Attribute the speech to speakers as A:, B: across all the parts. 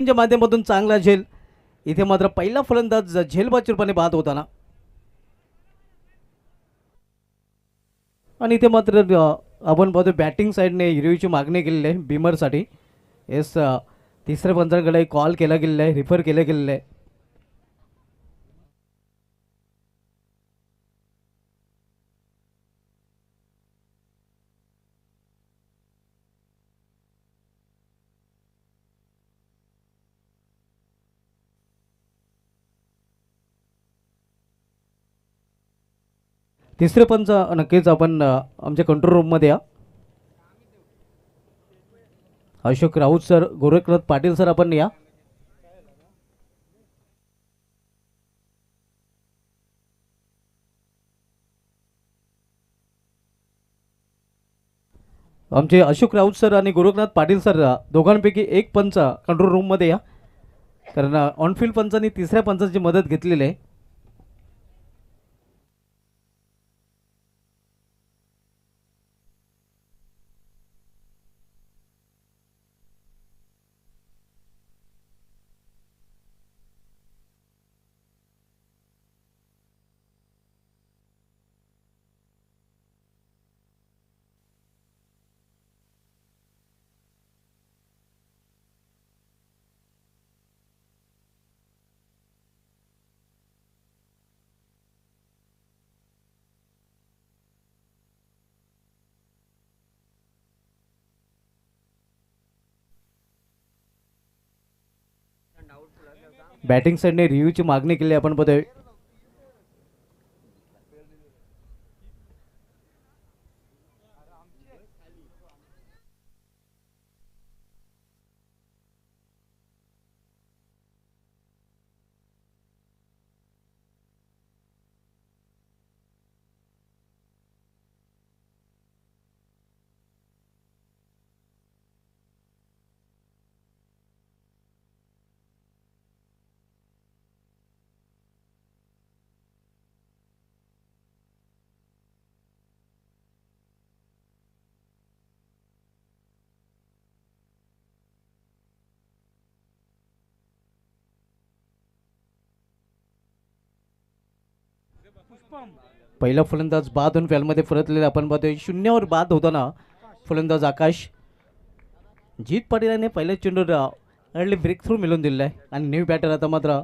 A: च्या माध्यमातून चांगला झेल. इथे मात्र पहिला फलंदाज झेलबाजी रूपाने बाद होताना आणि इथे मात्र आपण पाहतो बॅटिंग साईडने हिरवीची मागणी केलेली आहे बिमरसाठी. येस, तिसऱ्या पंचांकडे कॉल केला गेलेला आहे, रिफर केलं गेलेलं आहे. तिसरे पंच नक्कीच आपण आमच्या कंट्रोल रूममध्ये या. अशोक राऊत सर, गोरखनाथ पाटील सर आपण या. आमचे अशोक राऊत सर आणि गोरखनाथ पाटील सर दोघांपैकी एक पंच कंट्रोल रूममध्ये या, कारण ऑनफिल्ड पंचांनी तिसऱ्या पंचाची मदत घेतलेली आहे. बॅटिंग साईडने रिव्ह्यूची मागणी केली आपण बघतोय. पहिला फलंदाज बाद होऊन फॅलमध्ये परतलेला आपण पाहतोय. शून्यावर बाद होताना फलंदाज आकाश. जीत पाटील याने पहिल्या चेंडूवर अर्ली ब्रेक थ्रू मिळवून दिलेला आहे आणि न्यू बॅटर आता मात्र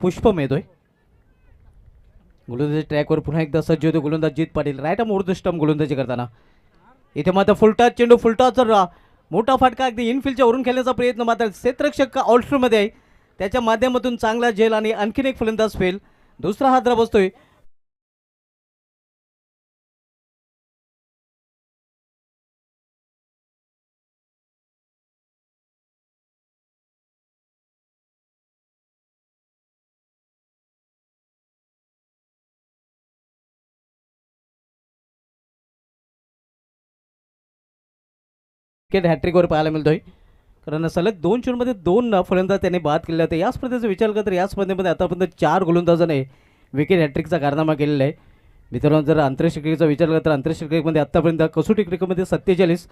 A: पुष्पम येतोय. गोलंदाजी ट्रॅकवर पुन्हा एकदा सज्ज होतो गोलंदाज जीत पाटील. राईट आर्म उर्ध स्टंप गोलंदाजी करताना इथे मात्र फुलटाच चेंडू, फुलटाच मोठा फटका अगदी इनफिल्डच्या वरून खेळण्याचा प्रयत्न मात्र क्षेत्ररक्षक आउटफील्डमध्ये आहे, त्याच्या माध्यमातून चांगला झेल आणि आणखीन एक फलंदाज फेल. दुसरा हादरा बसतोय. विकेट हॅट्रिकवर पाहायला मिळतोय, कारण सलग 2 चेंडूमध्ये 2 फलंदाज त्याने बाद केले होते. या स्पर्धेचा विचार केला तर या स्पर्धेमध्ये आतापर्यंत 4 गोलंदाजाने विकेट हॅट्रिकचा कारनामा केलेला आहे. मित्रांनो, जर आंतरराष्ट्रीय क्रिकेटचा विचार केला तर आंतरराष्ट्रीय क्रिकेटमध्ये आतापर्यंत कसोटी क्रिकेटमध्ये 47,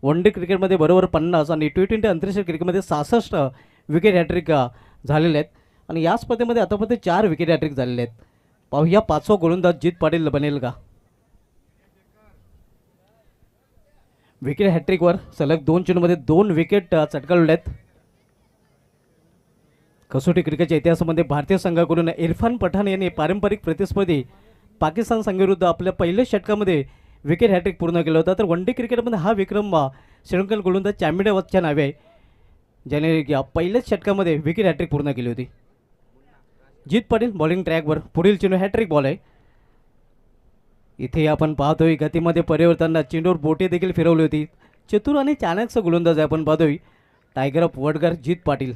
A: वन डे क्रिकेटमध्ये बरोबर 50 आणि T20 आंतरराष्ट्रीय क्रिकेटमध्ये 66 विकेट हॅट्रिक झालेले आहेत. आणि या स्पर्धेमध्ये आतापर्यंत 4 विकेट हॅट्रिक झालेले आहेत. पाहूया 5वा गोलंदाज जीत पाटील बनेल का. विकेट हॅट्रिकवर सलग 2 चेंडूमध्ये 2 विकेट चटकावले आहेत. कसोटी क्रिकेटच्या इतिहासामध्ये भारतीय संघाकडून इरफान पठाण यांनी पारंपरिक प्रतिस्पर्धी पाकिस्तान संघाविरुद्ध आपल्या पहिल्या षटकामध्ये विकेट हॅट्रिक पूर्ण केलं होतं. तर वन डे क्रिकेटमध्ये हा विक्रम श्रीलंकन गोलंदाज चॅमिडा वतच्या नावे आहे, ज्याने पहिल्याच षटकामध्ये विकेट हॅट्रिक पूर्ण केली होती. जीत पाटील बॉलिंग ट्रॅकवर. पुढील चेंडू हॅट्रिक बॉल आहे. इथे आपण पाहतोय गतीमध्ये परिवर्तन, चेंडूवर बोटे देखील फिरवली होती. चतुर आणि चाणक्य गोलंदाज आहे आपण पाहतोय टायगर ऑफ वडगर जीत पाटील.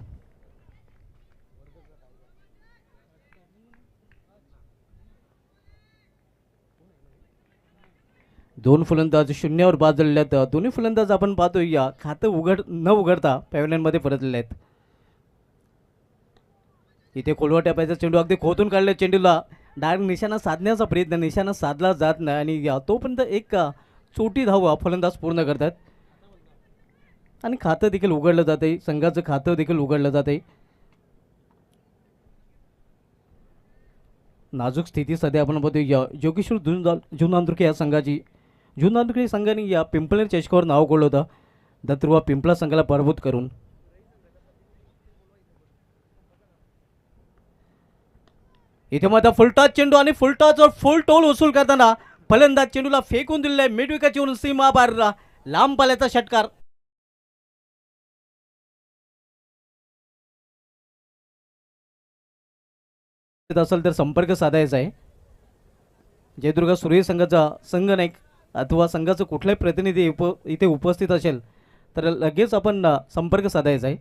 A: दोन फलंदाज शून्यावर बाद झालेले आहेत. दोन्ही फलंदाज आपण पाहतोय या खातं न उघडता पॅव्हलियनमध्ये परतलेले आहेत. इथे खोलवा टॅपायचा चेंडू अगदी खोतून काढल्या चेंडूला डायरेक्ट निशाणा साधण्याचा प्रयत्न, निशाणा साधला जात नाही आणि तोपर्यंत एक छोटी धाव फलंदाज पूर्ण करतात. आणि खातं देखील उघडलं जाते, संघाचं खातं देखील उघडलं जाते. नाजूक स्थिती सध्या आपण बघतो योगेश्वर जुनांदुर्के या संघाची. जुनांदुर्के संघाने या पिंपळनेर चषकावर नाव कोरलं होतं दत्तुर्वा पिंपळा संघाला पराभूत करून. इथे मात्र फुलटॉस चेंडू आणि फुलटॉसवर फुल टोल वसूल करताना फलंदाज चेंडूला फेकून दिलेला मिड विकेटवरून सीमा पारला लांब पाल्याचा षटकार. असेल तर संपर्क साधायचा आहे. जयदुर्ग सूर्य संघाचा संघनायक अथवा संघाचं कुठलाही प्रतिनिधी इथे उपस्थित असेल तर लगेच आपण संपर्क साधायचा आहे.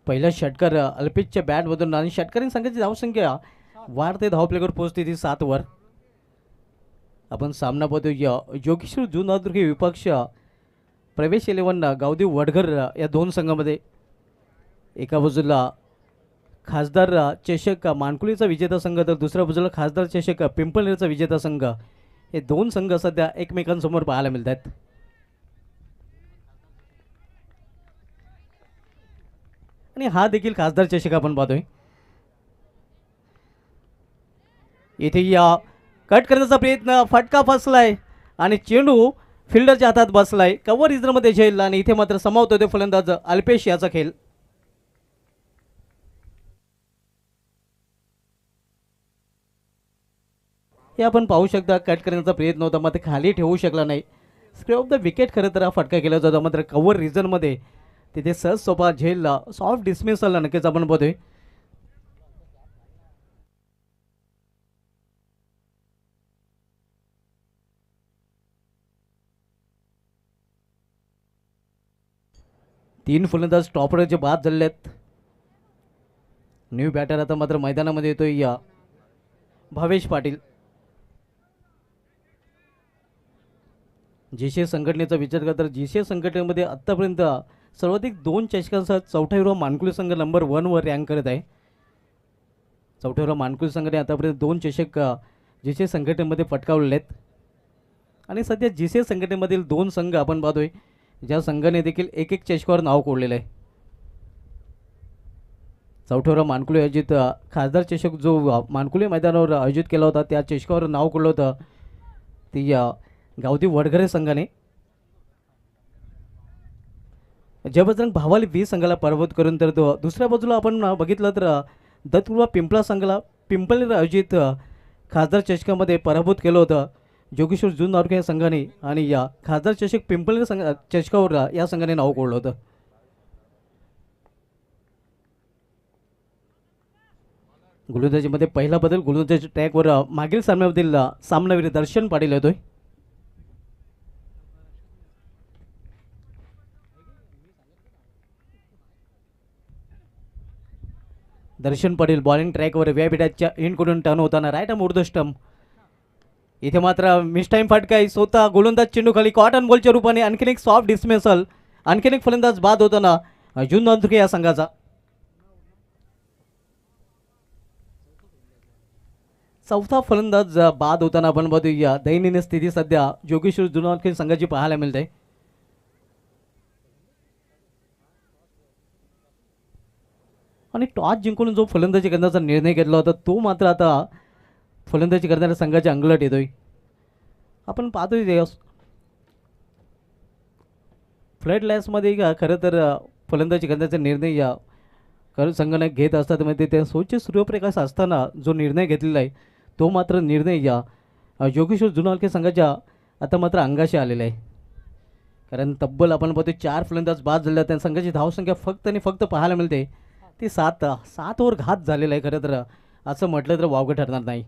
A: पहिला षटकार अल्पेशच्या बॅटमधून आणि षटकारीन संघाची धावसंख्या वाढते धावप्लेवर पोहोचते ती 7 वर. आपण सामना पाहतो योगेश्वर जुनांदुर्के विपक्ष प्रवेश 11 गावदेव वडघर या दोन संघामध्ये. एका बाजूला खासदार चषक मानकुलीचा विजेता संघ तर दुसऱ्या बाजूला खासदार चषक पिंपळनेरचा विजेता संघ. हे दोन संघ सध्या एकमेकांसमोर पाहायला मिळतात. आणि हा देखील खासदार चषक आपण पाहतोय. इथे या कट करण्याचा प्रयत्न, फटका फसलाय आणि चेंडू फिल्डरच्या हातात बसलाय. कव्हर रिझनमध्ये झेल आणि इथे मात्र समावतो ते फलंदाज अल्पेश याचा खेळ. हे आपण पाहू शकता कट करण्याचा प्रयत्न होता मात्र खाली ठेवू शकला नाही. स्क्रे ऑफ द विकेट खरं तर हा फटका केला जातो मात्र कव्हर रिझनमध्ये तिथे सहज सोपा झेल सॉफ्ट डिस्मिसलला नक्कीच आपण बघतोय. तीन फलंदाज टॉपरचे बाद झालेले आहेत. न्यू बॅटर आता मात्र मैदानामध्ये येतोय या भावेश पाटील. जीसीए संघटनेचा विचार केला तर जीसीए संघटनेमध्ये आत्तापर्यंत सर्वाधिक 2 चषकांसह चौथा हिरो मानकुली संघ नंबर 1 वर रँक करत आहे. चौथा हिरो मानकुली संघाने आतापर्यंत 2 चषक जीसीए संघटनेमध्ये पटकावलेले आहेत. आणि सध्या जीसीए संघटनेमधील 2 संघ आपण पाहतोय ज्या संघाने देखील एक चषकावर नाव कोरलेलं आहे. चौथा हिरो मानकुली आयोजित खासदार चषक जो मानकुली मैदानावर आयोजित केला होता त्या चषकावर नाव कोरलं होतं ती गावदेव वडघरे संघाने. जयबजरंग भावाली 20 संघाला पराभूत करून तर दुसऱ्या बाजूला आपण बघितलं तर दत्तुर्वा पिंपळा संघाला पिंपळनेर आयोजित खासदार चषकामध्ये पराभूत केलं होतं योगेश्वर जुनांदुर्के या संघाने. आणि या खासदार चषक पिंपळनेर चषकावर या संघाने नाव कोरलं होतं. गोलंदाजीमध्ये पहिला बदल गोलंदाजी ट्रॅकवर मागील सामन्यामधील सामनावीर दर्शन पाटील येतोय. दर्शन पाटील बॉलिंग ट्रॅकवर व्यापीटाच्या एंडकडून टर्न होताना राईट आर्म उर्ध्व स्टंप. इथे मात्र मिस टाइम फटका आहे. स्वतः गोलंदाज चेंडू खाली कॉटन बॉलच्या रूपाने आणखीन एक सॉफ्ट डिस्मिसल. आणखीन एक फलंदाज बाद होताना जुनांदुर्के या संघाचा. चौथा फलंदाज बाद होताना आपण बघूया दैनंदिन स्थिती सध्या योगेश्वर जुनांदुर्के संघाची पाहायला मिळते. आणि टॉस जिंकून जो फलंदाजी करण्याचा निर्णय घेतला होता तो मात्र आता फलंदाजी करणाऱ्या संघाच्या अंगलट येतोय. आपण पाहतोय फ्लड लॅसमध्ये खरं तर फलंदाजी करण्याचा निर्णय या संघाने घेत असतात. म्हणजे त्या स्वच्छ सूर्यप्रकाश असताना जो निर्णय घेतलेला आहे तो मात्र निर्णय या योगेश्वर जुनांदुर्के संघाच्या आता मात्र अंगाशी आलेला आहे. कारण तब्बल आपण पाहतो 4 फलंदाज बाद झाले त्या संघाची धावसंख्या फक्त आणि फक्त पाहायला मिळते ती 7 वर घात झालेला आहे. खरं तर असं म्हटलं तर वावगं ठरणार नाही.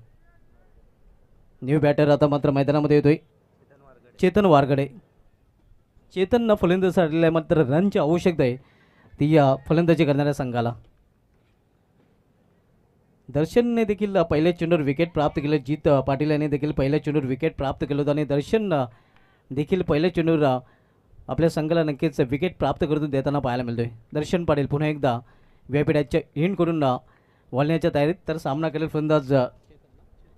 A: न्यू बॅटर आता मात्र मैदानामध्ये येतोय चेतन वारगडे. चेतन फलंदाजी आलेला आहे मात्र रनची आवश्यकता आहे ती या फलंदाजी करणाऱ्या संघाला. दर्शनने देखील पहिल्या चेंडूवर विकेट प्राप्त केलं. जीत पाटील यांनी देखील पहिल्या चेंडूवर विकेट प्राप्त केलं होतं आणि दर्शन देखील पहिल्या चेंडूवर आपल्या संघाला नक्कीच विकेट प्राप्त करून देताना पाहायला मिळतोय. दर्शन पाटील पुन्हा एकदा व्यापीडाच्या हिंड करून वळण्याच्या तयारीत, तर सामना करेल फलंदाज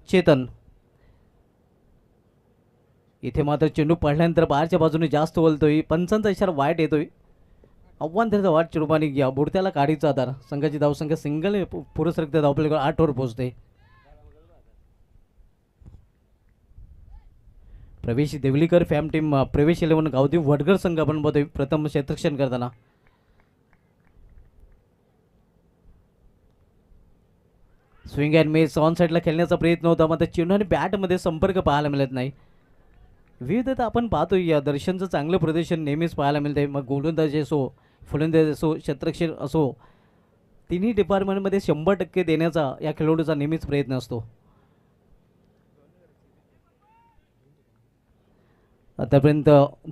A: चेतन. इथे मात्र चेंडू पडल्यानंतर बाहेरच्या बाजूने जास्त वळतोय, पंचांचा इशारा वाईट येतोय. आव्हान त्याचा वाट चिरूपाने घ्या बुडत्याला काढीचा आधार. संघाची धावसंख्या सिंगल पुरस्कृत धावपलीकडे 8 वर पोहोचते. प्रवेश देवलीकर फॅम टीम प्रवेश 11 गावदेव वडगर संघ आपण बघतोय प्रथम क्षेत्ररक्षण करताना. स्विंग अँड मिस ऑन साईडला खेळण्याचा प्रयत्न होता, मात्र चेंडू आणि बॅटमध्ये संपर्क पाहायला मिळत नाही. विविधता आपण पाहतोय, या दर्शनचं चांगलं प्रदर्शन नेहमीच पाहायला मिळतंय. मग गोलंदाज असो, फलंदाज असो, क्षेत्ररक्षण असो, तिन्ही डिपार्टमेंटमध्ये 100% देण्याचा या खेळाडूचा नेहमीच प्रयत्न असतो. आतापर्यंत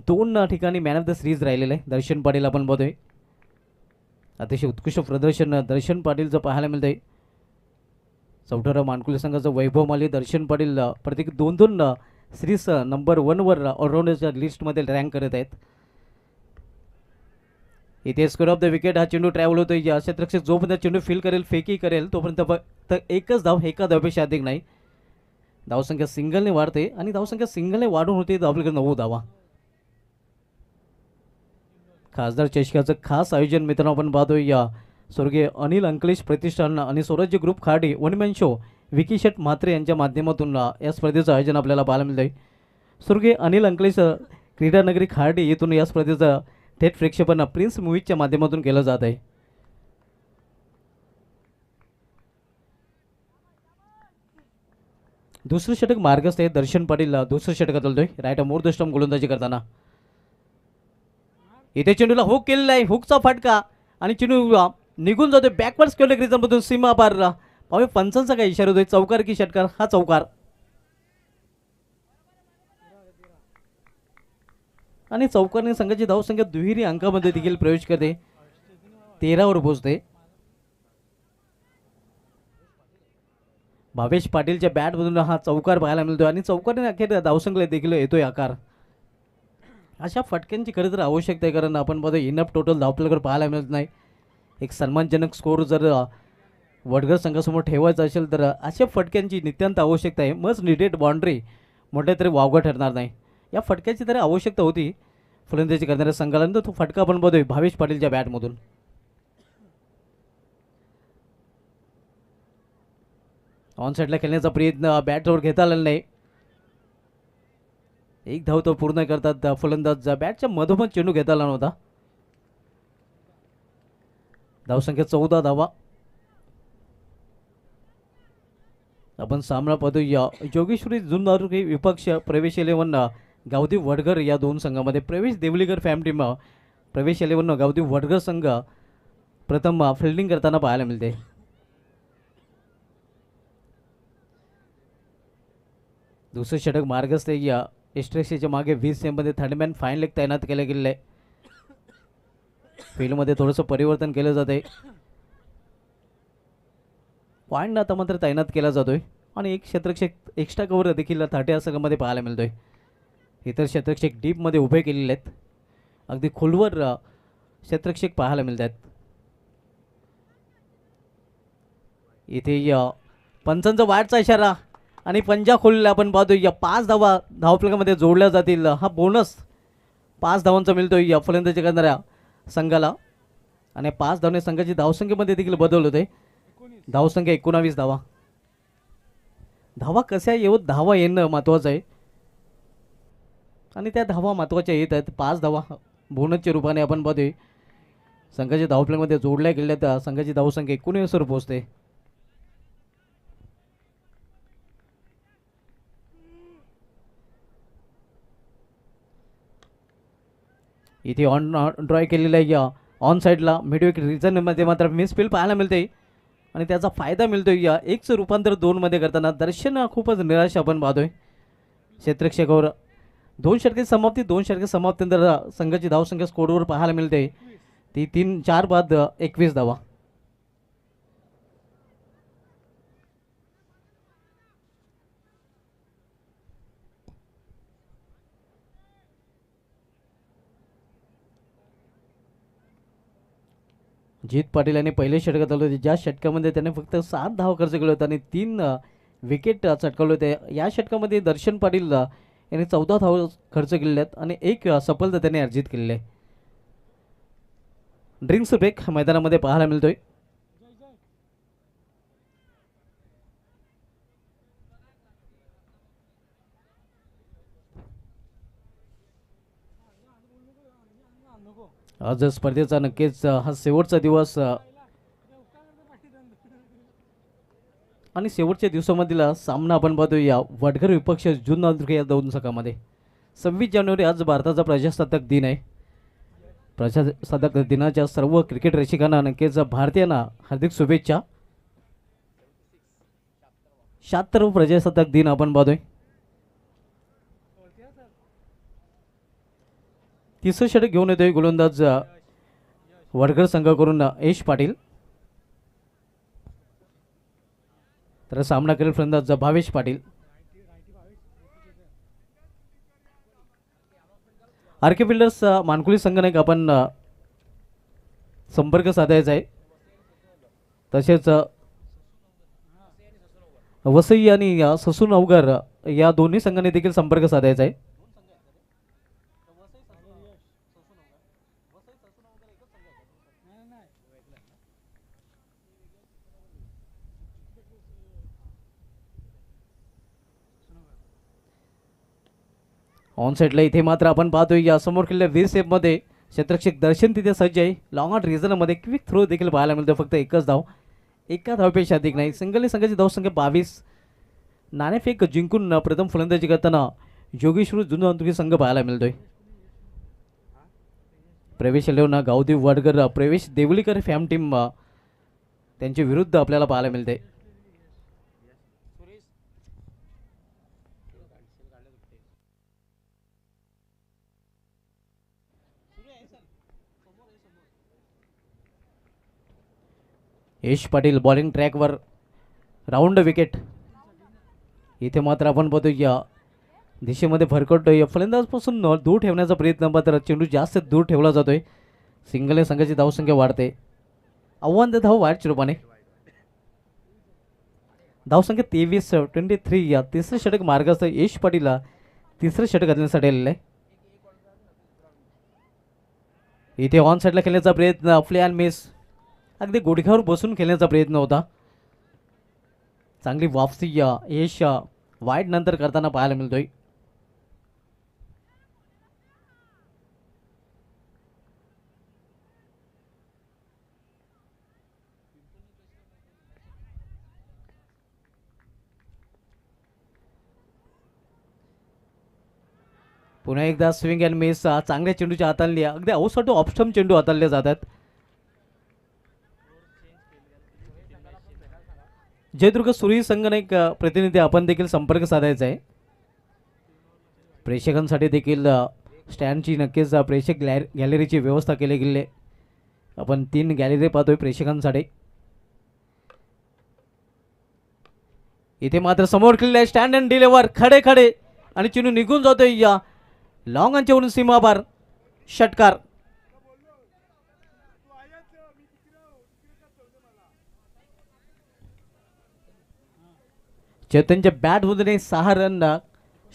A: 2 ठिकाणी मॅन ऑफ द सिरीज राहिलेलं आहे. दर्शन पाटील आपण बघतोय, अतिशय उत्कृष्ट प्रदर्शन दर्शन पाटीलचं पाहायला मिळतंय. चौथरा मानकुले संघाचं वैभव माली, दर्शन पाटील प्रत्येक 2-2 सिरीज नंबर 1 वर ऑलराऊंडरच्या लिस्टमध्ये रँक करत आहेत. इथे स्कोर ऑफ द विकेट हा चेंडू ट्रॅव्हल होतोय. क्षेत्ररक्षक जोपर्यंत चेंडू फील करेल, फेकी करेल, तोपर्यंत फक्त एकच धाव, एका धावपेक्षा अधिक नाही. धावसंख्या सिंगलने वाढते आणि धावसंख्या सिंगलने वाढून होते आपल्याकडे 9 धावा. खासदार चषकाचं खास आयोजन मित्रांनो आपण पाहतोय. या स्वर्गीय अनिल अंकलेश प्रतिष्ठान आणि स्वराज्य ग्रुप खाडी वनमॅन शो विकी शेट म्हात्रे यांच्या माध्यमातून या स्पर्धेचं आयोजन आपल्याला पाहायला मिळतंय. स्वर्गीय अनिल अंकलेश क्रीडानगरी खाडी येथून या स्पर्धेचं थेट प्रेक्षेपण प्रिन्स मूवीजच्या माध्यमातून केलं जात आहे. दुसरं षटक मार्गस्थ आहे. दर्शन पाटील दुसरं षटक चालतोय राईट मोर द स्टंप गोलंदाजी करताना. इथे चेंडूला हुक केलेला आहे, हुकचा फटका आणि चेंडू निघून जातोय बॅकवर्ड स्क्वेअर क्रिजमधून सीमा पार. पाहूया पंचांचा काय इशारा होतोय, चौकार की षटकार? हा चौकार. आणि चौकारने संघाची धावसंख्या दुहेरी अंकामध्ये देखील प्रवेश करते, 13 वर पोहोचते. भावेश पाटीलच्या बॅटमधून हा चौकार पाहायला मिळतोय आणि चौकारने अखेर धावसंख्येला देखील येतोय आकार. अशा फटक्यांची खरं तर आवश्यकता आहे, कारण आपण बघतो इनफ टोटल धावपलीकडे पाहायला मिळत नाही. एक सन्मानजनक स्कोर जर वडगर संघासमोर ठेवायचा असेल तर अशा फटक्यांची नित्यांत आवश्यकता आहे. मस्ट निडेड बाउंड्री मोठ्या तरी वावगा ठरणार नाही. या फटक्याची तरी आवश्यकता होती फलंदाजी करणाऱ्या संघाला, तो फटका आपण बघतोय भावेश पाटीलच्या बॅटमधून. ऑन साईडला खेळण्याचा प्रयत्न बॅटवर घेता आलेला नाही. एक धाव तो पूर्ण करतात फलंदाज. बॅटच्या मधोमध चेंडू घेता आला नव्हता. धावसंख्या 14 धावा. आपण सामना पाहतोय योगेश्वरी जुनदारुकी विपक्ष प्रवेश 11 गावदेव वडगर या 2 संघामध्ये. प्रवेश देवलीकर फॅम टीम प्रवेश 11 गावदेव वडगर संघ प्रथम फिल्डिंग करताना पाहायला मिळते. दुसरं षटक मार्गस्थ या एस्ट्रेसीच्या मागे 20 मध्ये थर्डमॅन फाईन लेग तैनात केलं गेलेलं आहे. फील्डमध्ये थोडंसं परिवर्तन केलं जात आहे. पॉईंट आता मात्र तैनात केला जातोय आणि एक क्षेत्ररक्षक एक्स्ट्रा कव्हर देखील 30 संघामध्ये पाहायला मिळतोय. इतर क्षेत्ररक्षक डीपमध्ये उभे केलेले आहेत, अगदी खोलवर क्षेत्ररक्षक पाहायला मिळत आहेत. इथे पंचांचा वाटचा इशारा आणि पंजा खोलला आपण पाहतोय. या 5 धावा धावफलकामध्ये जोडल्या जातील. हा बोनस 5 धावांचा मिळतोय या फलंदाजी करणाऱ्या संघाला आणि 5 धावने संघाची धावसंख्येमध्ये देखील बदल होते. धावसंख्या 19 धावा. धावा कशा येऊत धावा येणं महत्त्वाचं आहे आणि त्या धावा महत्त्वाच्या येत आहेत. 5 धावा बोनसच्या रूपाने आपण पाहतोय संघाच्या धावफलकामध्ये जोडल्या गेल्या, तर संघाची धावसंख्या 19 वर पोहोचते. इथे ऑन ड्रॉय केलेला आहे ऑन साईडला मिडविक रिझनमध्ये मात्र मिसफील्ड पाहायला मिळते आणि त्याचा फायदा मिळतोय. या 1चं रूपांतर 2 मध्ये करताना दर्शन खूपच निराश आपण पाहतोय. क्षेत्ररक्षकावर 2 षटके समाप्ती, 2 षटके समाप्तीनंतर संघाची धावसंख्या स्कोरवर पाहायला मिळते ती 3-4 बाद 21 धावा. जीत पाटील यांनी पहिले षटकात आले होते, ज्या षटकामध्ये त्याने फक्त 7 धावा खर्च केले होते आणि 3 विकेट चटकावले होते. या षटकामध्ये दर्शन पाटील यांनी 14 धावा खर्च केलेल्या आहेत आणि 1 सफलता त्याने अर्जित केलेली आहे. ड्रिंक्स ब्रेक मैदानामध्ये पाहायला मिळतोय. आज स्पर्धेचा नक्कीच हा शेवटचा दिवस आणि शेवटच्या दिवसामधील सामना आपण पाहतो या वडघर विपक्ष जुन्नर या दोन संघामध्ये. 26 जानेवारी आज भारताचा प्रजासत्ताक दिन आहे. प्रजासत्ताक दिनाच्या सर्व क्रिकेट रसिकांना नक्कीच भारतीयांना हार्दिक शुभेच्छा. 76 प्रजासत्ताक दिन आपण पाहतोय. तिसरं षटक घेऊन येतोय गोलंदाज वडघर संघाकडून यश पाटील. तर सामना करेल फलंदाज भावेश पाटील. आरके बिल्डर्स मानकुली संघाने आपण संपर्क साधायचा आहे. तसेच वसई आणि ससून अवघर या दोन्ही संघाने देखील संपर्क साधायचा आहे. ऑन साईडला इथे मात्र आपण पाहतोय या समोर केलेल्या वीर सेफमध्ये क्षेत्ररक्षक दर्शन तिथे सज्ज आहे. लॉंग आउट रिझनमध्ये क्विक थ्रो देखील पाहायला मिळतो. फक्त एकच धाव, एका धावपेक्षा अधिक नाही. सिंगल संघाची धावसंख्या 22. नाणेफेक जिंकून प्रथम फलंदाजी करताना योगेश्वर जुन्नर संघ पाहायला मिळतोय. प्रवेश लेवना गावदेव वडघर प्रवेश देवलीकर फॅम टीम त्यांच्या विरुद्ध आपल्याला पाहायला मिळते. यश पाटील बॉलिंग ट्रॅकवर राऊंड विकेट. इथे मात्र आपण पाहतो या दिशेमध्ये भरकटतोय. फलंदाजपासून दूर ठेवण्याचा प्रयत्न, मात्र चेंडू जास्त दूर ठेवला जातोय. सिंगल संघाची धावसंख्या वाढते. आव्हान ते धाव वाईट रूपाने. धावसंख्या 23 या तिसरं षटक मार्गास्त यश पाटीलला तिसरं षटक घालण्यासाठी आलेलं आहे. इथे ऑन साईडला खेळण्याचा प्रयत्न, प्ले मिस. अगदी गुडघ्यावर बसून खेळण्याचा प्रयत्न होता. चांगली वापसी यश वाईट नंतर करताना पाहायला मिळतोय. पुन्हा एकदा स्विंग अँड मिस. चांगल्या चेंडूच्या हाताळली, अगदी अवसट ऑप्स्टम चेंडू हाताळले जातात. जयदुर्ग सुरी संघाने एक प्रतिनिधी आपण देखील संपर्क साधायचा आहे. प्रेक्षकांसाठी देखील स्टँडची नक्कीच प्रेक्षक गॅलरीची व्यवस्था केली गेली आहे. आपण 3 गॅलरी पाहतोय प्रेक्षकांसाठी. इथे मात्र समोर केलेले आहे स्टँड अँड डिलेवर खडे खडे आणि चेंडू निघून जातोय या लॉंग अंच्यावरून सीमापार. षटकार. चेतनच्या बॅटमधून 6 रन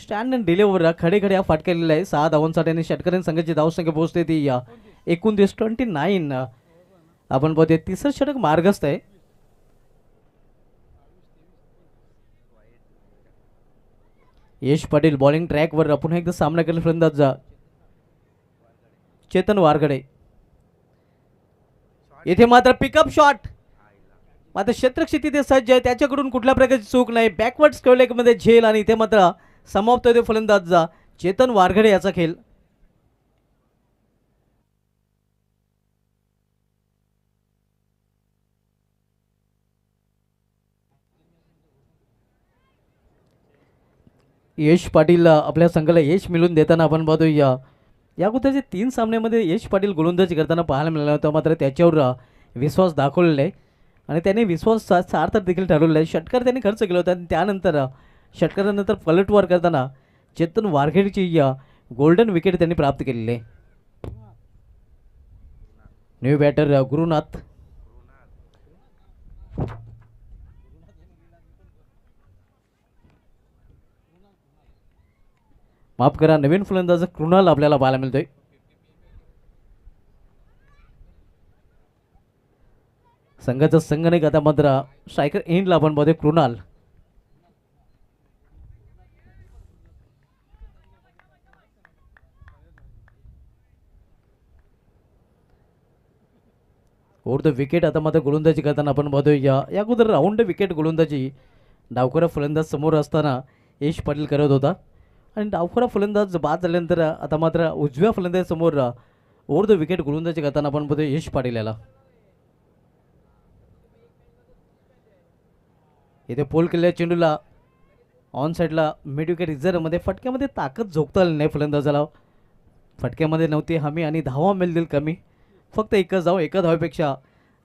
A: स्टँड अँड डिलेवर खडे खडे हा फटका केलेला आहे. 6 धावांसाठी आणि षटकारीण संघाची धावसंख्या पोहोचते ती 29 आपण पाहतोय. तिसरं षटक मार्गस्थ आहे. यश पाटील बॉलिंग ट्रॅकवर पुन्हा एकदा सामना केला फलंदाज चेतन वारगडे. इथे मात्र पिकअप शॉट, मात्र क्षेत्ररक्षक तिथे सज्ज आहे. त्याच्याकडून कुठल्या प्रकारची चूक नाही. बॅकवर्ड स्क्वेअर झेल आणि इथे मात्र समाप्त होते फलंदाज चेतन वारगडे याचा खेळ. यश पाटील आपल्या संघाला यश मिळवून देताना आपण पाहतो या अगोदरच्या 3 सामन्यामध्ये यश पाटील गोलंदाजी करताना पाहायला मिळाला होता. मात्र त्याच्यावर विश्वास दाखवलेला आहे आणि त्याने विश्वास सार्थक देखील ठरवलेला आहे. षटकार त्यांनी खर्च केला होता आणि त्यानंतर षटकारानंतर पलटवार करताना चेतन वारखेडची गोल्डन विकेट त्यांनी प्राप्त केलेली आहे. न्यू बॅटर गुरुनाथ माफ करा, नवीन फलंदाज कृणाल आपल्याला पाहायला मिळतोय. संघाचा संघनिक आता मात्र स्ट्रायकर एंडला आपण बघतोय कृणाल. ओव्हर द विकेट आता मात्र गोलंदाजी करताना आपण बघतोय या अगोदर राऊंड विकेट गोलंदाजी डावखुरा फलंदाज समोर असताना यश पाटील करत होता आणि डावखुरा फलंदाज बाद झाल्यानंतर आता मात्र उजव्या फलंदाज समोर ओव्हर द विकेट गोलंदाजी करताना आपण बघतोय यश पाटील याला. इथे पोल केलेल्या चेंडूला ऑन साईडला मिड विकेट रिझर्वमध्ये फटक्यामध्ये ताकद झोकता आली नाही फलंदाजाला. फटक्यामध्ये नव्हती हमी आणि धावा मिळतील कमी, फक्त एकच धाव, एका धावेपेक्षा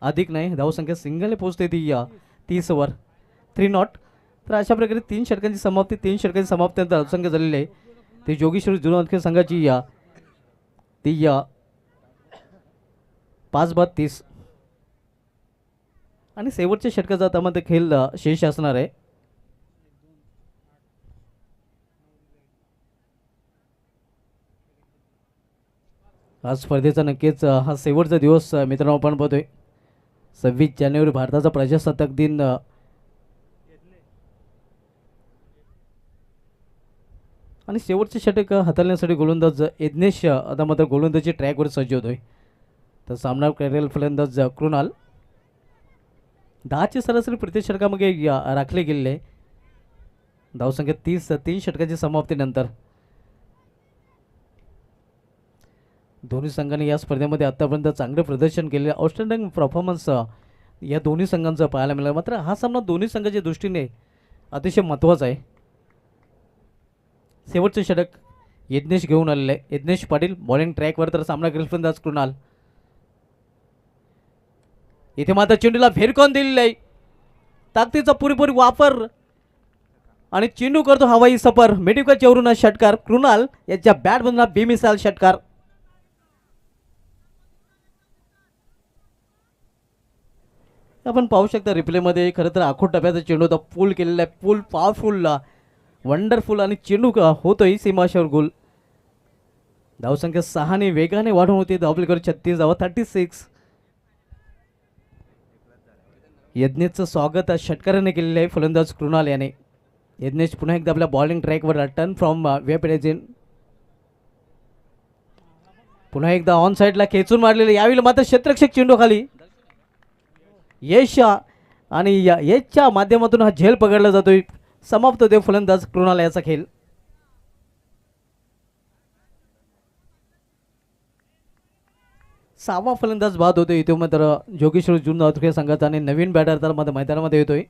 A: अधिक नाही. धावसंख्या सिंगलने पोहोचते ती या 30 ओव्हर 3 नॉट. तर अशा प्रकारे 3 षटकांची समाप्ती धावसंख्या झालेली आहे. ती जोगेश्वरी जुना संघाची या ती या 5-30 आणि शेवटच्या षटकाचा आता मध्ये खेळ शेष असणार आहे. आज स्पर्धेचा नक्कीच हा शेवटचा दिवस मित्रांनो आपण बघतोय. 26 जानेवारी भारताचा प्रजासत्ताक दिन आणि शेवटचे षटक हाताळण्यासाठी गोलंदाज यज्ञेश आता मात्र गोलंदाजी ट्रॅकवर सज्ज होतोय. तर सामना करेल फलंदाज कृणाल. 10ची सरासरी प्रति षटकामध्ये राखले गेलेले. धावसंख्या 30, 3 षटकाची समाप्तीनंतर दोन्ही संघांनी या स्पर्धेमध्ये आतापर्यंत चांगले प्रदर्शन केले. आउटस्टँडिंग परफॉर्मन्स या दोन्ही संघांचा पाहायला मिळाला. मात्र हा सामना दोन्ही संघाच्या दृष्टीने अतिशय महत्त्वाचा आहे. शेवटचे षटक यज्ञेश घेऊन आलेले आहे. यज्ञेश पाटील बॉलिंग ट्रॅकवर, तर सामना करेल फलंदाज कृणाल. इथे मात्र चेंडूला फेरकॉन दिलेला आहे. ताकदीचा पुरेपूर वापर आणि चेंडू करतो हवाई सफर. मेडिका चेवरून षटकार. कृणाल याच्या बॅटमधून बेमिसाल षटकार. आपण पाहू शकता रिप्लेमध्ये, खरं तर आखूड टप्प्याचा चेंडू होता. पूल केलेला आहे, पूल पॉवरफुल, वंडरफुल आणि चेंडू होतोय सीमाशावर गोल. धावसंख्या 6ने वेगाने वाढून होती. धावपलीकर 36 धावा 36. यज्ञेशचं स्वागत षटकाराने केलेलं आहे फलंदाज कृणाल याने. यज्ञेश पुन्हा एकदा आपल्या बॉलिंग ट्रॅकवर टर्न फ्रॉम वेब एजेंट. पुन्हा एकदा ऑन साईडला खेचून मारलेले. यावेळी मात्र क्षेत्ररक्षक चेंडू खाली. यश आणि यशच्या माध्यमातून हा झेल पकडला जातोय. समाप्त होते फलंदाज कृणाल याचा खेळ. सहावा फलंदाज बाद होतोय. इथे मात्र जोगेश्वर जुना संघाचा आणि नवीन बॅटर तर मध्ये मैदानामध्ये येतोय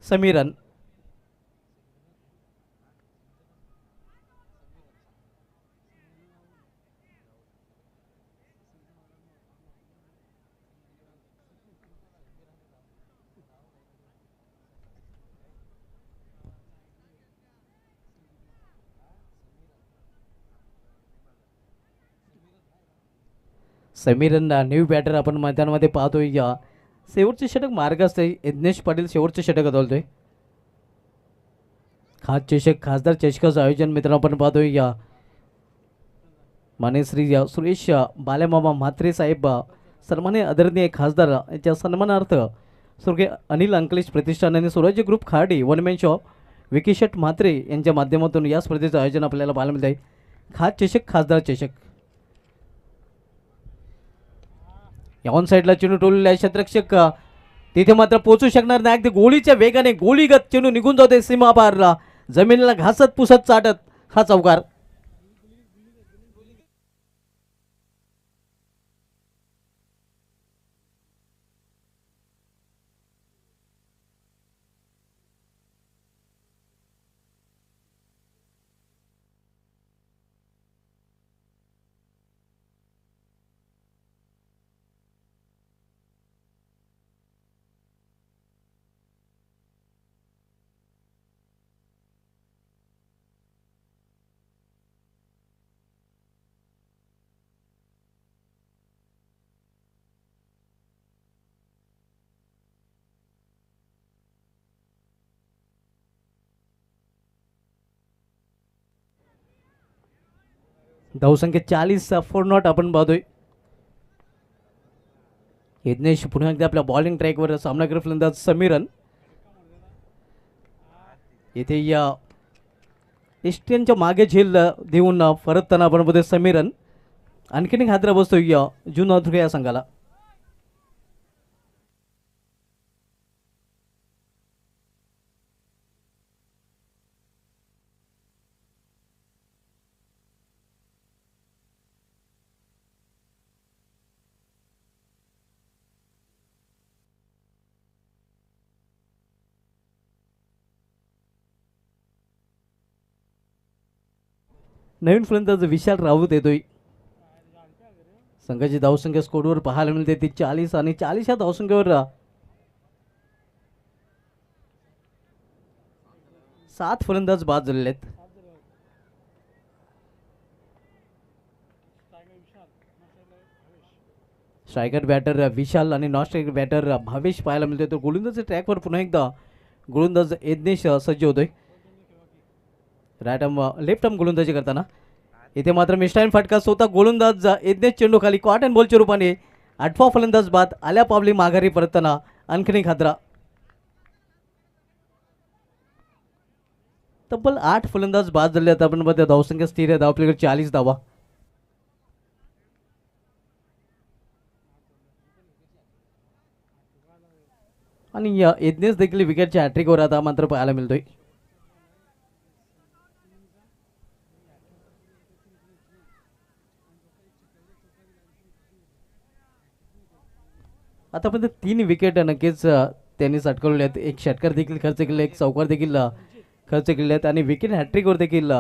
A: समीरन. समीरन न्यू बॅटर आपण मैदानामध्ये पाहतोय. या शेवटचे षटक मार्ग असते. यज्ञेश पाटील शेवटचे षटक अदलतोय. खास चषक, खासदार चषकाचं आयोजन मित्रांनो आपण पाहतोय. या मानेश्री सुरेश बालेमामा म्हात्रे साहेब सन्मान्य आदरणीय खासदार यांच्या सन्मानार्थ स्वर्गीय अनिल अंकलेश प्रतिष्ठान आणि स्वराज्य ग्रुप खाडी वन मॅन शॉप विकेशट म्हात्रे यांच्या माध्यमातून या स्पर्धेचं आयोजन आपल्याला पाहायला मिळत आहे. खास चषक, खासदार चषक. ऑन साईडला चेंडू टोललेला आहे. क्षेत्ररक्षक तिथे मात्र पोहोचू शकणार नाही. अगदी गोळीच्या वेगाने गोळीगत चेंडू निघून जाते सीमा पारला. जमिनीला घासत पुसत चाटत हा चौकार. धावसंख्या 40 फोर नॉट आपण पाहतोय. यज्ञेश पुन्हा एकदा आपल्या बॉलिंग ट्रॅकवर सामना करत फलंदाज समीरन. येथे या एस्टियनच्या मागे झेल देऊन परतताना आपण बघतोय समीरन. आणखीन एक हादरा बसतोय या जुनाधुर या संघाला. नवीन फलंदाज विशाल राऊत येतोय. संघाची धावसंख्या स्कोरवर पाहायला मिळते ती 40 आणि 40 या धावसंख्येवर 7 फलंदाज बाद झालेले आहेत. स्ट्रायकर बॅटर विशाल आणि नॉन स्ट्रायकर बॅटर भावेश पाहायला मिळतोय. तर गोलंदाज ट्रॅकवर पुन्हा एकदा गोलंदाज यज्ञेश सज्ज होतोय. राईट आर्म लेफ्ट आर्म गोलंदाजी करताना इथे मात्र मिस्टाईन फटका स्वतः गोलंदाज यज्ञेश चेंडू खाली कॉट अँड बॉलच्या रूपाने 8वा फलंदाज बाद आल्या पावली माघारी परतताना आणखीन एक हादरा. तब्बल 8 फलंदाज बाद झाले आहेत. आपण मध्ये धावसंख्या स्थिर आहे. धावपलीकडे 40 धावा. आणि यज्ञेश देखील विकेटच्या हॅट्रिकवर आता मात्र पाहायला मिळतोय. आतापर्यंत 3 विकेट नक्कीच त्यांनी सटकवलेले आहेत. एक षटकार देखील खर्च केले, एक चौकार देखील खर्च केले आहेत आणि विकेट हॅट्रिकवर देखील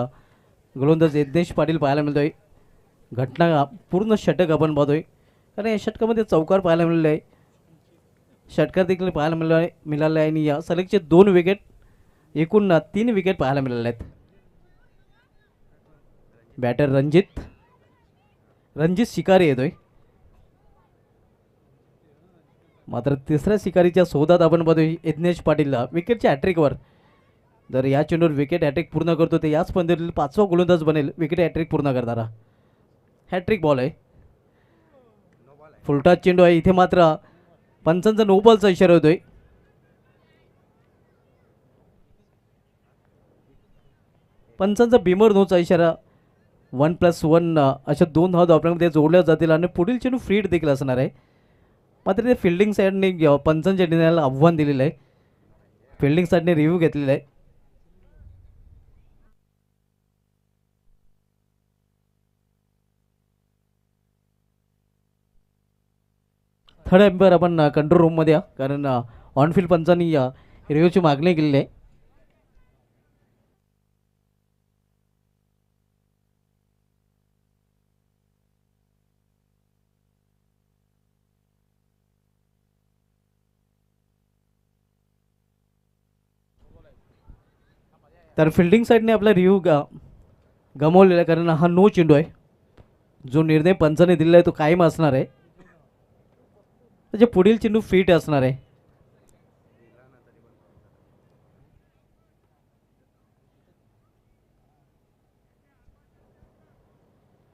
A: गोलंदाज यज्ञेश पाटील पाहायला मिळतोय. घटना पूर्ण षटक आपण पाहतोय कारण या षटकामध्ये चौकार पाहायला मिळाले आहे, षटकार देखील पाहायला मिळाले आहे आणि या सलगचे 2 विकेट एकूण 3 विकेट पाहायला मिळाले आहेत. बॅटर रणजित शिकारी येतोय. मात्र तिसऱ्या शिकारीच्या शोधात आपण पाहतोय यज्ञेश पाटीलला विकेटच्या हॅट्रिकवर. जर या चेंडूवर विकेट हॅट्रिक पूर्ण करतो ते याच पंधरातील 5वा गोलंदाज बनेल विकेट हॅट्रिक पूर्ण करणारा. हॅट्रिक बॉल आहे, फुलटाच चेंडू आहे. इथे मात्र पंचांचा नो बॉलचा इशारा होतोय. पंचांचा बिमर नोचा इशारा 1+1 अशा 2 धावा धावपणामध्ये जोडल्या जातील आणि पुढील चेंडू फ्रीड देखील असणार आहे. मात्र ते फिल्डिंग साईडने पंचांच्या निर्णयाला आव्हान दिलेलं आहे. फिल्डिंग साईडने रिव्ह्यू घेतलेला आहे. थर्ड एम्पायर आपण कंट्रोल रूममध्ये या कारण ऑनफिल्ड पंचांनी रिव्ह्यूची मागणी केलेली आहे. तर फिल्डिंग साईडने आपला रिव्ह्यू गमावलेला आहे कारण हा नो चेंडू आहे. जो निर्णय पंचाने दिलेला आहे तो कायम असणार आहे. त्याचे पुढील चेंडू फिट असणार आहे.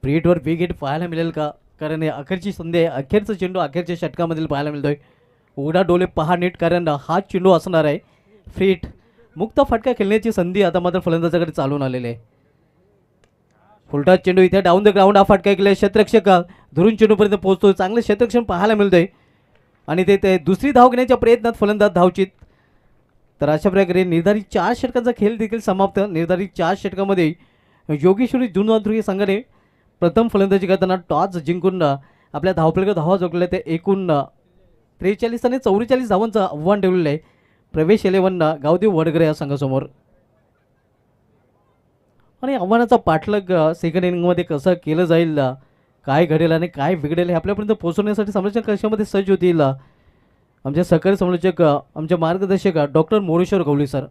A: फ्रीटवर विकेट पाहायला मिळेल का कारण अखेरची संधी आहे. अखेरचा चेंडू अखेरच्या षटकामधील पाहायला मिळतोय. उघडा डोले पहा नीट कारण हा चेंडू असणार आहे फ्रीट. मुक्त फटका खेळण्याची संधी आता मात्र फलंदाजाकडे चालून आलेली आहे. फुलटा चेंडू इथे डाऊन द ग्राउंड हा फटका केला. क्षेत्ररक्षक धरून चेंडूपर्यंत पोहोचतोय. चांगले क्षेत्ररक्षण पाहायला मिळतंय आणि ते दुसरी धाव घेण्याच्या प्रयत्नात फलंदाज धावचित. तर अशा प्रकारे निर्धारित 4 षटकांचा खेळ देखील समाप्त. निर्धारित 4 षटकामध्ये योगेश्वरी जुनाधुर संघाने प्रथम फलंदाजी करताना टॉस जिंकून आपल्या धावपळीकडे धावा जोडल्या. ते एकूण 43 आणि 44 धावांचं आव्हान ठेवलेलं आहे प्रवेश 11 गावदेव वडगरे या संघासमोर. आणि आव्हानाचा पाठलाग सेकंड इनिंगमध्ये कसं केलं जाईल, काय घडेल आणि काय बिघडेल हे आपल्यापर्यंत पोहोचवण्यासाठी समालोचक कशामध्ये सज्ज होतील आमचे सहकारी समालोचक आमचे मार्गदर्शक डॉक्टर मोरेश्वर गवळी सर.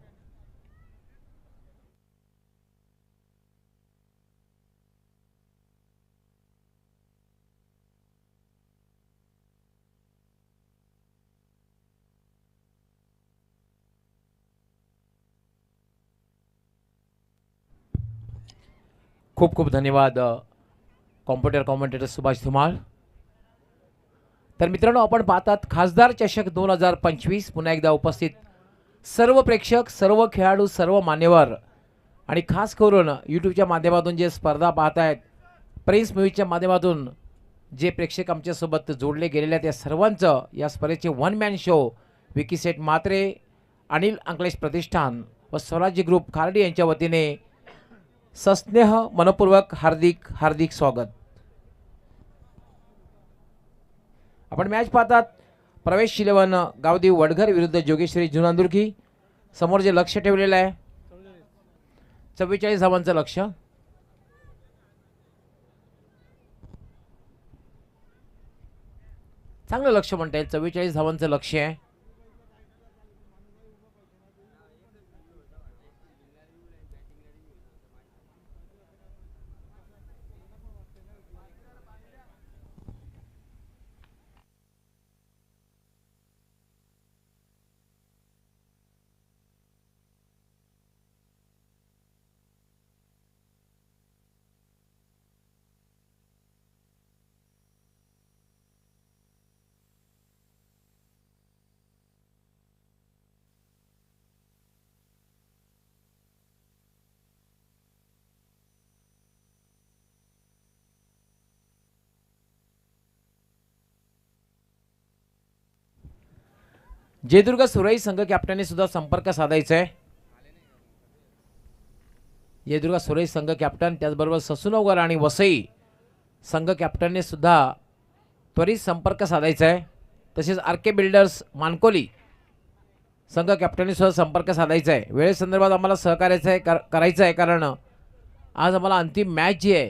B: खूप खूप धन्यवाद कॉम्प्युटर कॉमेंटेटर सुभाष धुमाळ. तर मित्रांनो, आपण पाहतात खासदार चषक 2025. पुन्हा एकदा उपस्थित सर्व प्रेक्षक, सर्व खेळाडू, सर्व मान्यवर आणि खास करून यूट्यूबच्या माध्यमातून जे स्पर्धा पाहत आहेत, प्रिन्स मूवीच्या माध्यमातून जे प्रेक्षक आमच्यासोबत जोडले गेलेले आहेत, त्या सर्वांचं या स्पर्धेचे वन मॅन शो विकीसेट म्हात्रे, अनिल अंकलेश प्रतिष्ठान व स्वराज्य ग्रुप खार्डी यांच्या वतीने सस्नेह मनपूर्वक हार्दिक हार्दिक स्वागत. आपण मॅच पाहतात. प्रवेश 11 गावदेव वडघर विरुद्ध जोगेश्वरी जुनांदुर्गी. समोर जे लक्ष ठेवलेलं आहे 44 धावांचं लक्ष. चांगलं लक्ष म्हणता येईल. 44 धावांचं लक्ष आहे. जयदुर्ग सुरई संघ कॅप्टनने सुद्धा संपर्क साधायचा आहे. जयदुर्ग सुरई संघ कॅप्टन, त्याचबरोबर ससूनगर आणि वसई संघ कॅप्टनने सुद्धा त्वरित संपर्क साधायचा आहे. तसेच आर के बिल्डर्स मानकोली संघ कॅप्टनने सुद्धा संपर्क साधायचा आहे. वेळेसंदर्भात आम्हाला सहकार्याचं आहे करायचं आहे, कारण आज आम्हाला अंतिम मॅच जी आहे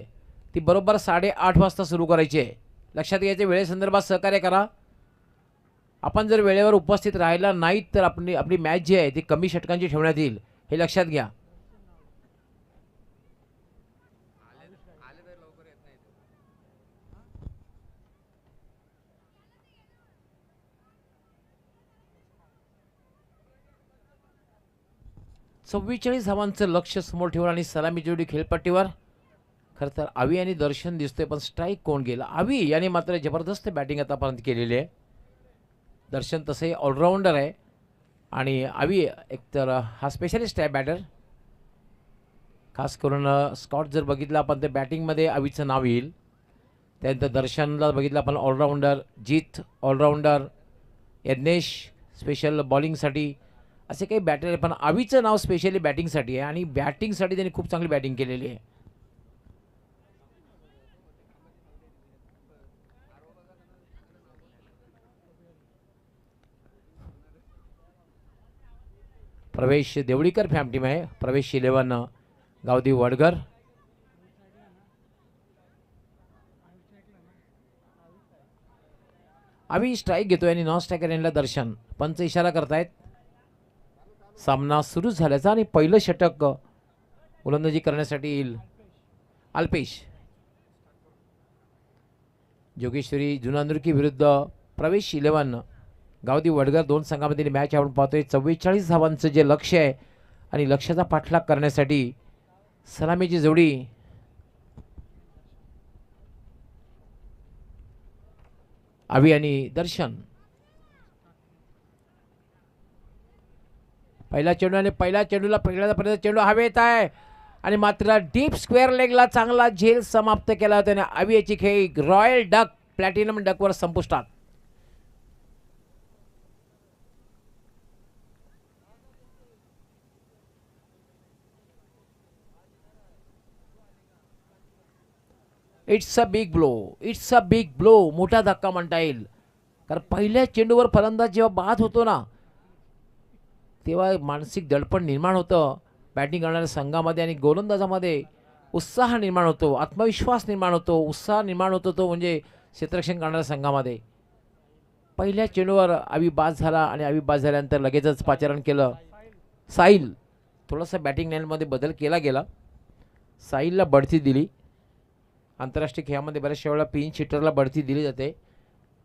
B: ती बरोबर 8:30 वाजता सुरू करायची आहे. लक्षात घ्यायचे, वेळेसंदर्भात सहकार्य करा. आपण जर वेळेवर उपस्थित राहिला नाहीत तर आपली मॅच जी आहे ती कमी षटकांची ठेवण्यात येईल, हे लक्षात घ्या. चव्वेचाळीस धावांचं लक्ष समोर ठेवून आणि सलामी जोडी खेळपट्टीवर. खरं तर आवी आणि दर्शन दिसतोय, पण स्ट्राईक कोण गेला? आवी याने मात्र जबरदस्त बॅटिंग आतापर्यंत केलेली आहे. दर्शन तसे ऑलराऊंडर आहे आणि आवी एकतर हा स्पेशलिस्ट आहे बॅटर. खास करून स्कॉट जर बघितलं आपण तर बॅटिंगमध्ये आवीचं नाव येईल. त्यानंतर दर्शनला बघितलं आपण ऑलराऊंडर, जीत ऑलराऊंडर, यज्ञेश स्पेशल बॉलिंगसाठी, असे काही बॅटर आहे. पण आवीचं नाव स्पेशली बॅटिंगसाठी आहे आणि बॅटिंगसाठी त्यांनी खूप चांगली बॅटिंग केलेली आहे. प्रवेश देवळीकर फॅम टीम आहे. प्रवेश 11 गावदेव वडघर. आवी स्ट्राईक घेतोय आणि नॉन स्ट्रायकर यांना दर्शन. पंच इशारा करतायत. सामना सुरू झाल्याचा आणि पहिलं षटक गोलंदाजी करण्यासाठी येईल अल्पेश. जोगेश्वरी जुनांदुर्गी विरुद्ध प्रवेश 11 गावदेव वडघर, दोन संघामधील मॅच आपण पाहतोय. 44 धावांचं जे लक्ष्य आहे आणि लक्ष्याचा पाठलाग करण्यासाठी सलामीची जोडी आवी आणि दर्शन. पहिला चेंडू आणि पहिल्या चेंडूला पहिल्यांदा चेंडू हवेत आहे आणि मात्र डीप स्क्वेअर लेगला चांगला झेल समाप्त केला होता आणि आवी याची खेळ रॉयल डक प्लॅटिनम डकवर संपुष्टात. It's a big blow, it's a big blow. मोठा धक्का म्हणता येईल, कारण पहिल्या चेंडूवर फलंदाज जेव्हा बाद होतो ना तेव्हा मानसिक दडपण निर्माण होतं बॅटिंग करणाऱ्या संघामध्ये आणि गोलंदाजामध्ये उत्साह निर्माण होतो, आत्मविश्वास निर्माण होतो, उत्साह निर्माण होतो तो म्हणजे क्षेत्ररक्षण करणाऱ्या संघामध्ये. पहिल्या चेंडूवर आवी बाद झाला आणि आवी बाद झाल्यानंतर लगेचच पाचारण केलं साहिल. थोडासा बॅटिंग लाईनमध्ये बदल केला गेला. साहिलला बढती दिली. आंतरराष्ट्रीय खेळामध्ये बऱ्याचशा वेळेला पिन शिटरला बढती दिली जाते,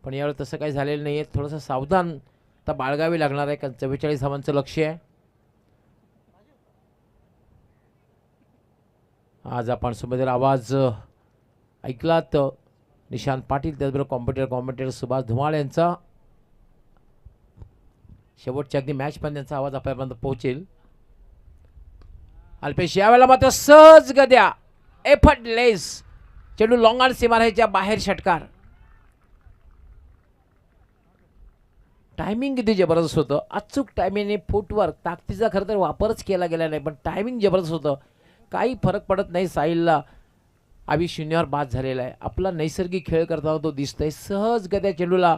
B: पण यावेळी तसं काही झालेलं नाही आहे. थोडंसं सावधान आता बाळगावे लागणार आहे, कारण 44 धावांचं लक्ष्य आहे. आज आपण सुमेधेर आवाज ऐकलात निशांत पाटील, त्याचबरोबर कॉम्पिटेटर सुभाष धुमाळ यांचा शेवटच्या अगदी मॅच पण त्यांचा आवाज आपल्यापर्यंत पोहोचेल. अल्पेश यावेळेला मात्र सहज गद्या एफर्टलेस चेंडू लॉंग ऑन सीमारेषेच्या बाहेर षटकार. टायमिंग किती जबरदस्त होतं. अचूक टायमिंगने फुटवर्क ताकदीचा खरं तर वापरच केला गेला नाही, पण टायमिंग जबरदस्त होतं. काही फरक पडत नाही. साहिलला आवी शून्यावर बाद झालेला आहे. आपला नैसर्गिक खेळ करताना तो दिसतोय. सहज गद्या चेंडूला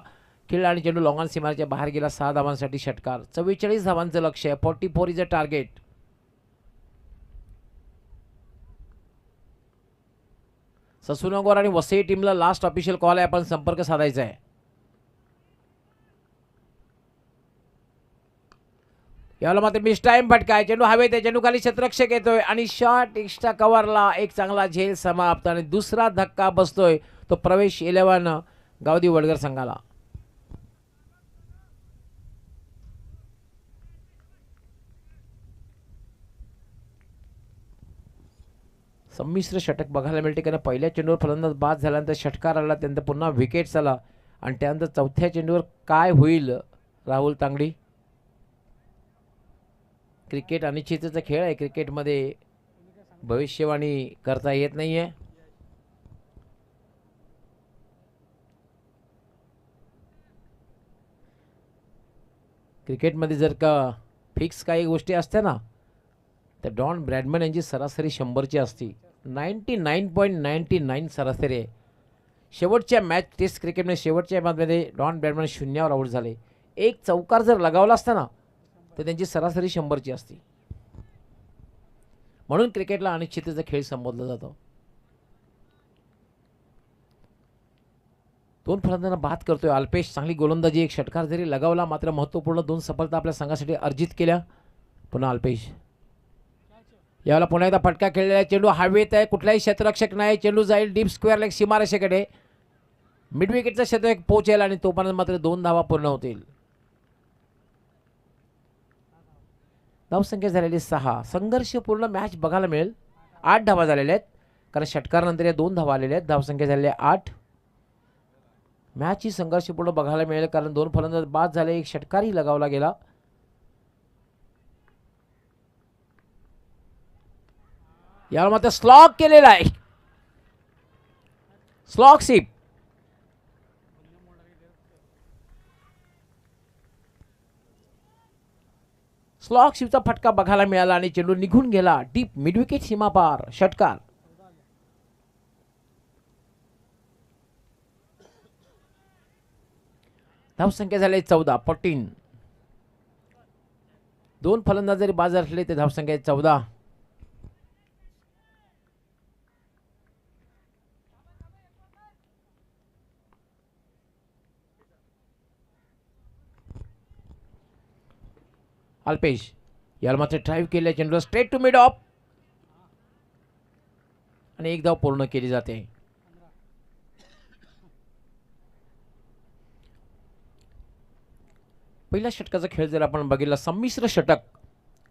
B: खेळला आणि चेंडू लॉंग ऑन सीमारेषेच्या बाहेर गेला. 6 धावांसाठी षटकार. 44 धावांचं लक्ष आहे. 44 इज अ टार्गेट. ससुनगोर आणि वसई टीमला लास्ट ऑफिशियल कॉल आहे. आपण संपर्क साधायचा आहे. याला मात्र मिस टाइम फटका आहे. चेंडू हवेत आहे. चेंडू खाली क्षेत्ररक्षक येतोय आणि शॉट एक्स्ट्रा कव्हरला एक चांगला झेल समाप्त आणि दुसरा धक्का बसतोय तो प्रवेश 11 गावदी वडगर संघाला. संमिश्र षटक बघायला मिळते, कारण पहिल्या चेंडूवर फलंदाज बाद झाल्यानंतर षटकार आला, त्यानंतर पुन्हा विकेट्स आला आणि त्यानंतर चौथ्या चेंडूवर काय होईल राहुल तांगडी. क्रिकेट अनिश्चिततेचा खेळ आहे. क्रिकेटमध्ये भविष्यवाणी करता येत नाही आहे. क्रिकेटमध्ये जर का फिक्स काही गोष्टी असत्या ना, तर डॉन ब्रॅडमन यांची सरासरी 100ची असती. 99.99 सरासरी आहे. शेवटच्या मॅच टेस्ट क्रिकेटमध्ये शेवटच्या मॅचमध्ये डॉन ब्रॅडमन 0वर आऊट झाले. एक चौकार जर लगावला असता ना, तर त्यांची सरासरी 100ची असती. म्हणून क्रिकेटला अनिश्चिततेचा खेळ संबोधला जातो. दोन फलंदाजांना बाद करतोय अल्पेश. चांगली गोलंदाजी. एक षटकार जरी लगावला, मात्र महत्त्वपूर्ण 2 सफलता आपल्या संघासाठी अर्जित केल्या. पुन्हा अल्पेश. यावेळेला पुन्हा एकदा फटका खेळलेला. चेंडू हवेत आहे. कुठलाही क्षेत्ररक्षक नाही. चेंडू जाईल डीप स्क्वेअर लेग सीमारेषेकडे. मिड विकेटचा क्षेत्ररक्षक पोहोचेल आणि तोपर्यंत मात्र 2 धावा पूर्ण होतील. धावसंख्या झालेली 6. संघर्षपूर्ण मॅच बघायला मिळेल. 8 धावा झालेल्या आहेत, कारण षटकारानंतर या 2 धावा आलेल्या आहेत. धावसंख्या झालेली 8. मॅच ही संघर्षपूर्ण बघायला मिळेल, कारण 2 फलंदाज बाद झाले. एक षटकारही लगावला गेला. यावर मात्र स्लॉग केलेला आहे. Slog SIP. स्लॉग शिपचा फटका बघायला मिळाला आणि चेंडू निघून गेला डीप मिडविकेट सीमापार. षटकार. धावसंख्या झाली 14. 2 फलंदाज जरी बाद असले ते धावसंख्या 14. अल्पेश याला मात्र ड्राईव्ह केले. चेंडू स्ट्रेट टू मिड ऑफ आणि एक धाव पूर्ण केली जाते. पहिल्या षटकाचा खेळ जर आपण बघितला, संमिश्र षटक,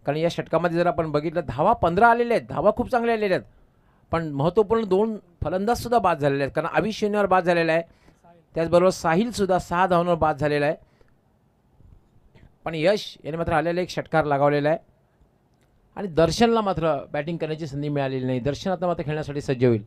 B: कारण या षटकामध्ये जर आपण बघितलं धावा 15 आलेल्या आहेत. धावा खूप चांगल्या आलेल्या आहेत, पण महत्त्वपूर्ण 2 फलंदाज सुद्धा बाद झालेले आहेत, कारण आवी 0वर बाद झालेला आहे. त्याचबरोबर साहिल सुद्धा 6 धावांवर बाद झालेला आहे. पण यश याने मात्र आलेला एक षटकार लगावलेला आहे आणि दर्शनला मात्र बॅटिंग करण्याची संधी मिळालेली नाही. दर्शन आता मात्र खेळण्यासाठी सज्ज होईल.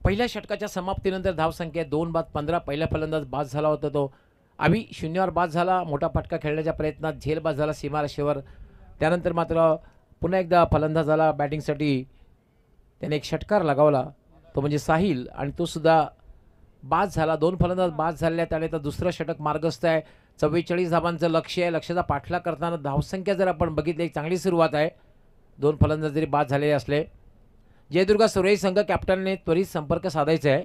B: पहिल्या षटकाच्या समाप्तीनंतर धावसंख्या 2 बाद 15. पहिला फलंदाज बाद झाला होता तो आवी 0वर बाद झाला. मोठा फटका खेळण्याच्या प्रयत्नात झेल बाद झाला सीमारेषेवर. त्यानंतर मात्र पुन्हा एकदा फलंदाज आला बॅटिंगसाठी. त्याने एक षटकार लगावला, तो म्हणजे साहिल, आणि तो सुद्धा बाद झाला. 2 फलंदाज बाद झालेले आहेत आणि आता दुसरं षटक मार्गस्थ आहे. 44 धावांचं लक्ष्य आहे. लक्ष्याचा पाठलाग करताना धावसंख्या जर आपण बघितली एक चांगली सुरुवात आहे. 2 फलंदाज जरी बाद झालेले असले. जयदुर्ग सुरेश संघ कॅप्टनने त्वरित संपर्क साधायचा आहे.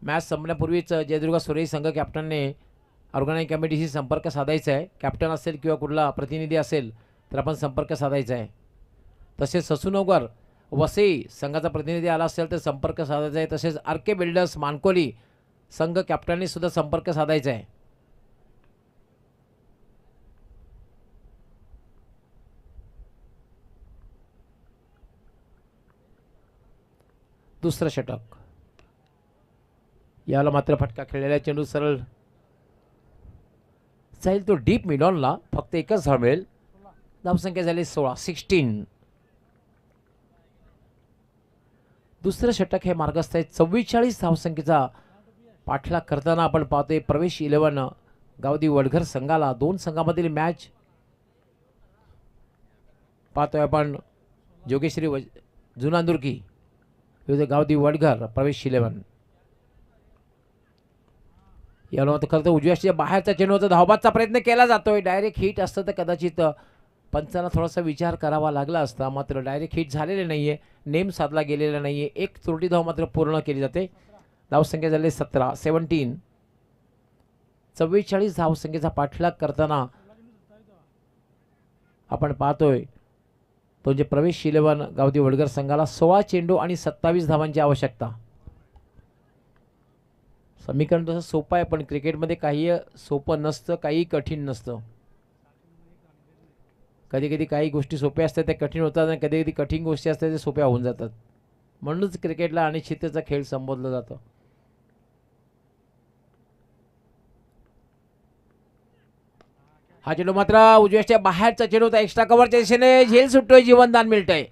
B: मॅच संपण्यापूर्वीच जयदुर्ग सुरेश संघ कॅप्टनने ऑर्गनायझिंग कमिटीशी संपर्क साधायचा आहे. कॅप्टन असेल किंवा कुठला प्रतिनिधी असेल तर आपण संपर्क साधायचा आहे. तसेच ससूनगर वसई संघाचा प्रतिनिधी आला असेल तर संपर्क साधायचा आहे. तसेच आर.के. बिल्डर्स मानकोली संघ कॅप्टनने सुद्धा संपर्क साधायचा आहे. दुसरं षटक. याला मात्र फटका खेळलेला चेंडू सरळ जाईल तो डीप मिडॉनला. फक्त एकच धाव मिळेल. धावसंख्या झाली 16. दुसरं षटक हे मार्गस्थ आहे. 44 धावसंख्येचा पाठलाग करताना आपण पाहतोय प्रवेश 11 गावदी वडघर संघाला. 2 संघामधील मॅच पाहतोय आपण. जोगेश्वरी जुनांदुर्की विरुद्ध गावदी वडघर प्रवेश 11. याला मात्र खरं तर उजव्या बाहेरचा चेंडूचा धावबादचा प्रयत्न केला जातोय. डायरेक्ट हिट असतं तर कदाचित पंचांना थोडासा विचार करावा लागला असता. मात्र डायरेक्ट हिट झालेले नाहीये. नेम साधला गेलेला नाहीये. एक त्रुटी धाव मात्र पूर्ण केली जाते. धावसंख्या झाली 17. 44 धावसंख्येचा पाठलाग करताना आपण पाहतोय तो जे प्रवेश 11 गावदी वडगर संघाला 16 चेंडू आणि 27 धावांची आवश्यकता. समीकरण तसं सोपं आहे पण क्रिकेटमध्ये काही सोपं नसतं, काही कठीण नसतं. कधी कधी काही गोष्टी सोप्या असतात त्या कठीण होतात आणि कधी कधी कठीण गोष्टी असतात त्या सोप्या होऊन जातात. म्हणूनच क्रिकेटला अनिश्चिततेचा खेळ संबोधलं जातं. हा चेंडू मात्र उजव्याच्या बाहेरचा चेंडू होता. एक्स्ट्रा कव्हरच्या दिशेने झेल सुटतोय. जीवनदान मिळतंय.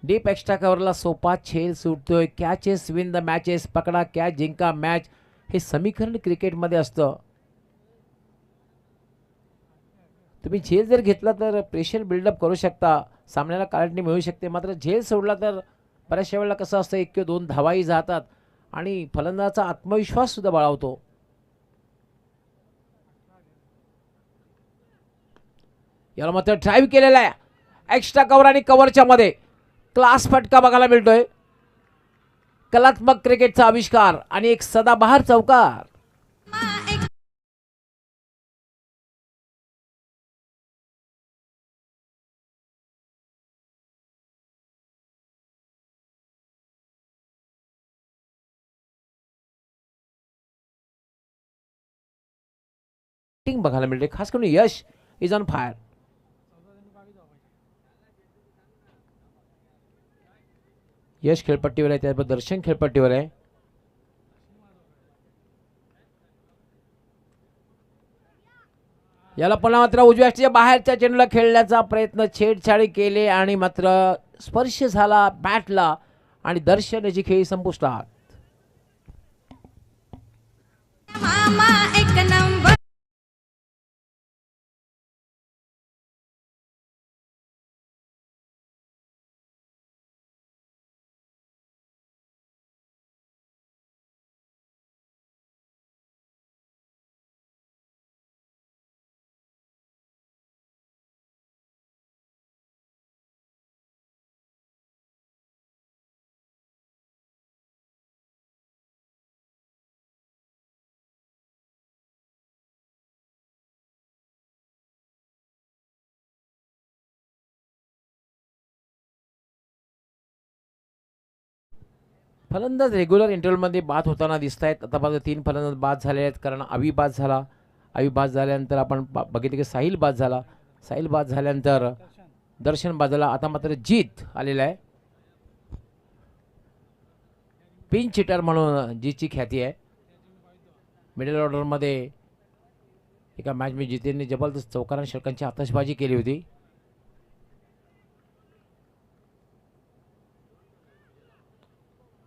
B: डीप एक्स्ट्रा कव्हरला सोपा झेल सुटतोय. Catches win the matches. पकडा कॅच जिंका मॅच हे समीकरण क्रिकेटमध्ये असतं. तुम्ही झेल जर घेतला तर प्रेशर बिल्डअप करू शकता. सामन्याला काळजी मिळू शकते. मात्र झेल सोडला तर बऱ्याचशा वेळेला कसं असतं 1 किंवा 2 धावाही जातात आणि फलंदाजाचा आत्मविश्वास सुद्धा बळावतो. याला मात्र ड्राईव्ह केलेला आहे. एक्स्ट्रा कव्हर आणि कव्हरच्या मध्ये क्लास फटका बघायला मिळतोय. कलात्मक क्रिकेटचा आविष्कार आणि एक सदाबहार चौकार. बघायला मिळते. खास करून यश इज ऑन फायर. यश खेळपट्टीवर आहे. त्याबरोबर दर्शन खेळपट्टीवर आहे. याला पुन्हा मात्र उजव्या बाहेरच्या चेंडूला खेळण्याचा प्रयत्न छेडछाडी केले आणि मात्र स्पर्श झाला बॅटला आणि दर्शन याची खेळी संपुष्टात. फलंदाज रेग्युलर इंटरव्हलमध्ये बाद होताना दिसत आहेत. आतापर्यंत 3 फलंदाज बाद झाले आहेत. कारण अवी बाद झाला. अवी बाद झाल्यानंतर आपण बघितलं की साहिल बाद झाला. साहिल बाद झाल्यानंतर दर्शन बाद झाला. आता मात्र जीत आलेला आहे. पिन चिटर म्हणून जीतची ख्याती आहे. मिडल ऑर्डरमध्ये एका मॅच मी जितेंनी जबरदस्त चौकार षटकांची आतषबाजी केली होती.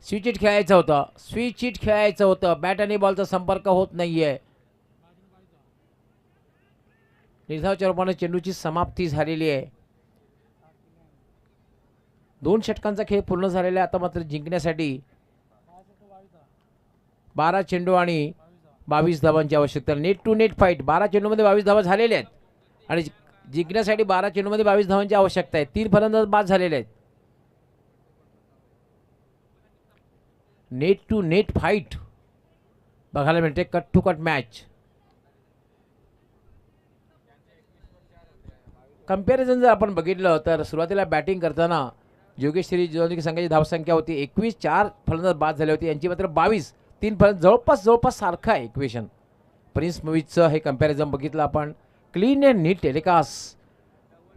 B: स्विच हिट खेळायचं होतं. स्विच हिट खेळायचं होतं. बॅट आणि बॉलचा संपर्क होत नाहीये. निर्धावाच्या रूपाने चेंडूची समाप्ती झालेली आहे. 2 षटकांचा खेळ पूर्ण झालेला आहे. आता मात्र जिंकण्यासाठी 12 चेंडू आणि 22 धावांची आवश्यकता. Net to net fight. 12 चेंडूमध्ये 22 धावा झालेल्या आहेत आणि जिंकण्यासाठी 12 चेंडूमध्ये 22 धावांची आवश्यकता आहे. 3 फलंदाज बाद झालेले आहेत. नेट टू नेट फाईट बघायला मिळते. Cut to cut match. Comparison जर आपण बघितलं तर सुरुवातीला बॅटिंग करताना जोगेश्वरी जुनांदुर्गे संघाची धावसंख्या होती 21. 4 फलंदाज बाद झाले होते. यांची मात्र 22. 3 फलंदाज जवळपास सारखं आहे इक्वेशन. प्रिन्स मूवीजचं हे कंपॅरिझन बघितलं आपण. Clean and neat telecast.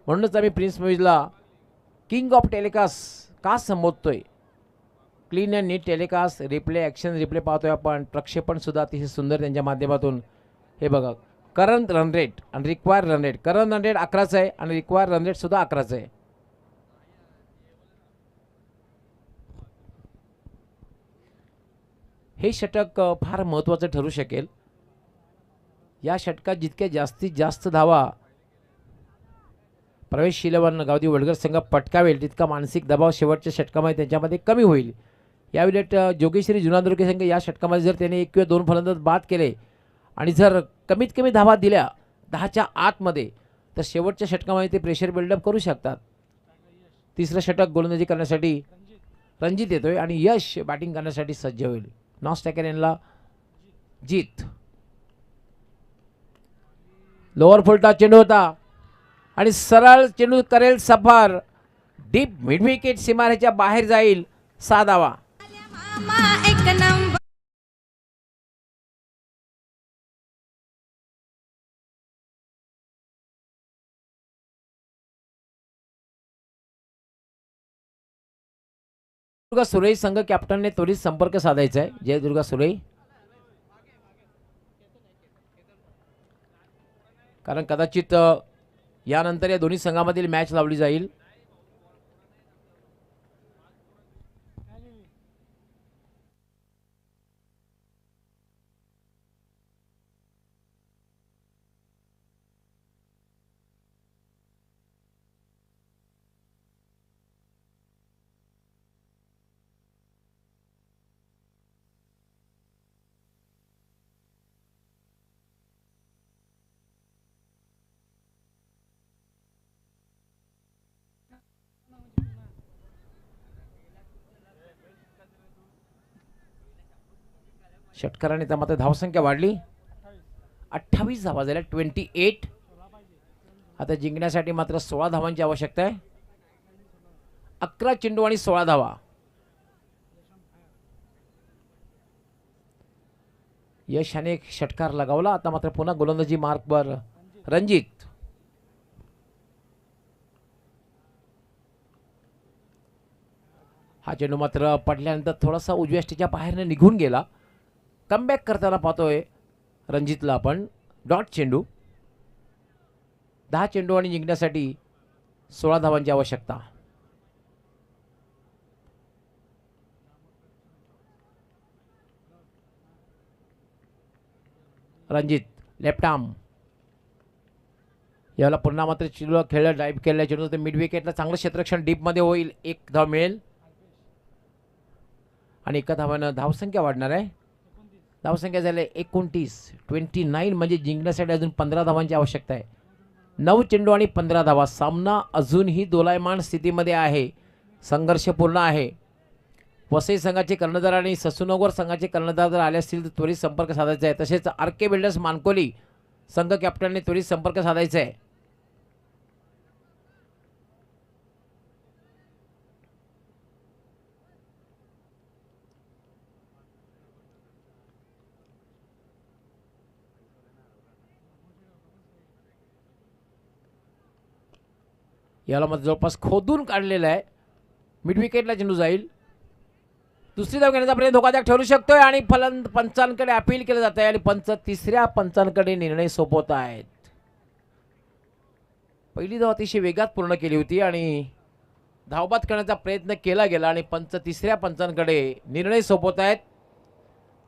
B: म्हणूनच आम्ही प्रिन्स मूवीजला किंग ऑफ टेलिकास्ट का संबोधतोय. Clean and neat telecast. Replay action replay पाहतोय आपण. प्रक्षेपण सुद्धा अतिशय सुंदर त्यांच्या माध्यमातून. हे बघा करंट रन रेट आणि require run rate. Current run rate 11च आहे आणि रिक्वायर रन रेट सुद्धा 11च आहे. हे षटक फार महत्त्वाचं ठरू शकेल. या षटकात जितक्या जास्तीत जास्त धावा प्रवेश शीलवन गावदी वडगर संघ पटकावेल तितका मानसिक दबाव शेवटच्या षटकामध्ये त्यांच्यामध्ये कमी होईल. यावेळेत जोगेश्वरी जुनांदुर्गे संघ या षटकामध्ये जर त्याने 1 किंवा 2 फलंदाज बाद केले आणि जर कमीत कमी धावा दिल्या 10च्या आतमध्ये तर शेवटच्या षटकामध्ये ते प्रेशर बिल्डअप करू शकतात. तिसरं षटक गोलंदाजी करण्यासाठी रणजित येतोय आणि यश बॅटिंग करण्यासाठी सज्ज होईल. नॉस्टॅकर यांना जीत. लोअर फुलटा चेंडू होता आणि सरळ चेंडू करेल सफर. डीप मिड विकेट सीमारेच्या बाहेर जाईल. 6 धावा. दुर्गा सुरई संघ कॅप्टनने त्वरित संपर्क साधायचा आहे. जय दुर्गा सुरई. कारण कदाचित यानंतर या दोन्ही संघामधील मॅच लावली जाईल. षटकाराने तर मात्र धावसंख्या वाढली. 28 धावा झाल्या. 28. आता जिंकण्यासाठी मात्र 16 धावांची आवश्यकता आहे. 11 चेंडू आणि 16 धावा. यशाने एक षटकार लगावला. आता मात्र पुन्हा गोलंदाजी मार्कवर रणजित. हा चेंडू मात्र पडल्यानंतर थोडासा उजव्या स्टेच्या बाहेरने निघून गेला. कमबॅक करताना पाहतोय रणजितला आपण. डॉट चेंडू. 10 चेंडू आणि जिंकण्यासाठी 16 धावांची आवश्यकता. Ranjit left arm. याला पुन्हा मात्र चेंडू खेळला. ड्राईव्ह केलेला चेंडू तर मिड विकेटला चांगलं क्षेत्ररक्षण डीपमध्ये होईल. 1 धाव मिळेल आणि 1 धावानं धावसंख्या वाढणार आहे. धावसंख्या झाली 29 म्हणजे जिंकण्यासाठी अजून 15 धावांची आवश्यकता आहे. 9 चेंडू आणि 15 धावा. सामना अजूनही दोलायमान स्थितीमध्ये आहे. संघर्षपूर्ण आहे. वसई संघाचे कर्णधार आणि ससूनगर संघाचे कर्णधार जर आले असतील तर त्वरित संपर्क साधायचा आहे. तसेच आर.के. बिल्डर्स मानकोली संघ कॅप्टनने त्वरित संपर्क साधायचा आहे. याला मध्ये जवळपास खोदून काढलेला आहे. मिड विकेटला चेंडू जाईल. दुसरी धाव घेण्याचा प्रयत्न धोकादायक ठरू शकतोय आणि पंचांकडे अपील केलं जात आहे आणि तिसऱ्या पंचांकडे निर्णय सोपवत आहेत. पहिली धाव अतिशय वेगात पूर्ण केली होती आणि धावबाद करण्याचा प्रयत्न केला गेला आणि तिसऱ्या पंचांकडे निर्णय सोपवत आहेत.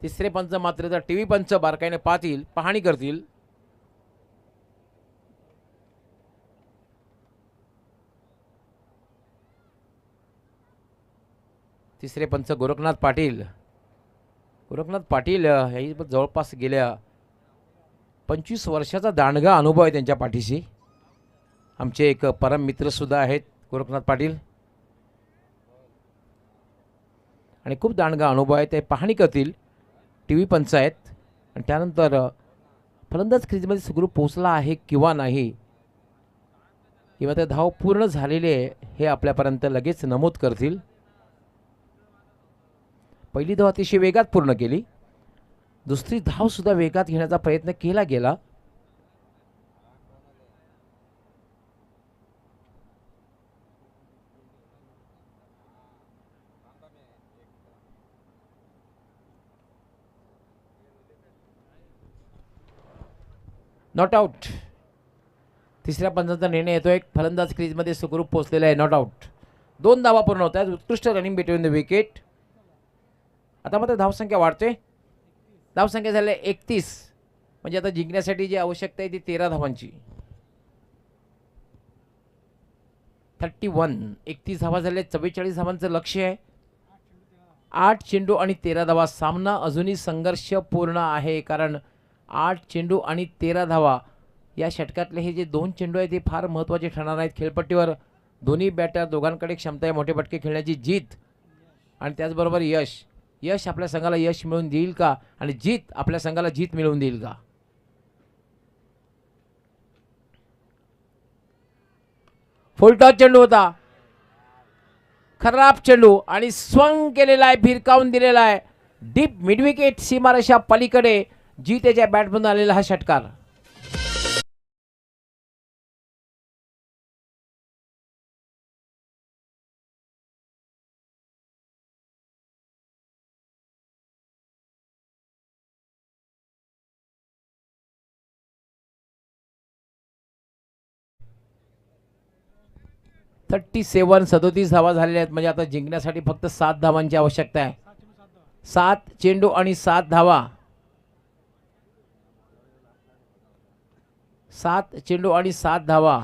B: तिसरे पंच मात्र तर टीव्ही पंच बारकाईने पाहतील, पाहणी करतील. तिसरे पंच गोरखनाथ पाटील गोरखनाथ पाटील हे जवळपास गेल्या 25 वर्षाचा दांडगा अनुभव आहे त्यांच्या पाठीशी. आमचे एक परम मित्रसुद्धा आहेत गोरखनाथ पाटील आणि खूप दांडगा अनुभव आहे. ते पाहणी करतील टी व्ही पंचायत आणि त्यानंतर फलंदाज क्रीजमध्ये सुखरूप पोहोचला आहे किंवा नाही किंवा ते धाव पूर्ण झालेले हे आपल्यापर्यंत लगेच नमूद करतील. पहिली धाव अतिशय वेगात पूर्ण केली. दुसरी धाव सुद्धा वेगात घेण्याचा प्रयत्न केला गेला. Not out. तिसऱ्या पंचांचा निर्णय येतोय. फलंदाज क्रीजमध्ये सुखरूप पोहोचलेला आहे. Not out. 2 धावा पूर्ण होत आहेत. उत्कृष्ट रनिंग बिटवीन द विकेट. आता मात्र धावसंख्या वाढते. धावसंख्या झाली 31. म्हणजे आता जिंकण्यासाठी जी आवश्यकता आहे ती 13 धावांची. 31. 31 धावा झाल्या. 44 धावांचं लक्ष्य आहे. 8 चेंडू आणि 13 धावा. सामना अजूनही संघर्षपूर्ण आहे कारण 8 चेंडू आणि 13 धावा या षटकातले हे जे 2 चेंडू आहेत ते फार महत्त्वाचे ठरणार आहेत. खेळपट्टीवर दोन्ही बॅटर दोघांकडे क्षमता आहे मोठे फटके खेळण्याची. जीत आणि त्याचबरोबर यश. यश आपल्या संघाला यश मिळवून देईल का आणि जीत आपल्या संघाला जीत मिळवून देईल का. फुलटॉस चेंडू होता. खराब चेंडू आणि स्वंग केलेला आहे. भिरकावून दिलेला आहे. डीप मिडविकेट सीमारेषा पलीकडे जीतेच्या बॅटमधून आलेला हा षटकार. थर्टी 37 धावा झालेल्या आहेत. म्हणजे आता जिंकण्यासाठी फक्त 7 धावांची आवश्यकता आहे. 7 चेंडू आणि 7 धावा. 7 चेंडू आणि 7 धावा.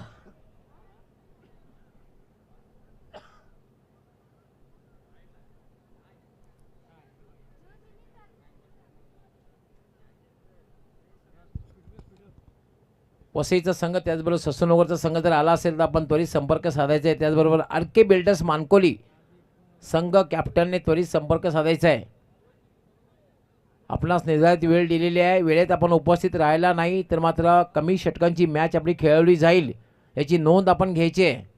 B: वसईचा संघ त्याचबरोबर ससूनगरचा संघ जर आला असेल तर आपण त्वरित संपर्क साधायचा आहे. त्याचबरोबर आर.के. बिल्डर्स मानकोली संघ कॅप्टनने त्वरित संपर्क साधायचा आहे. आपणास निर्धारित वेळ दिलेली आहे. वेळेत आपण उपस्थित राहिला नाही तर मात्र कमी षटकांची मॅच आपली खेळवली जाईल याची नोंद आपण घ्यायची आहे.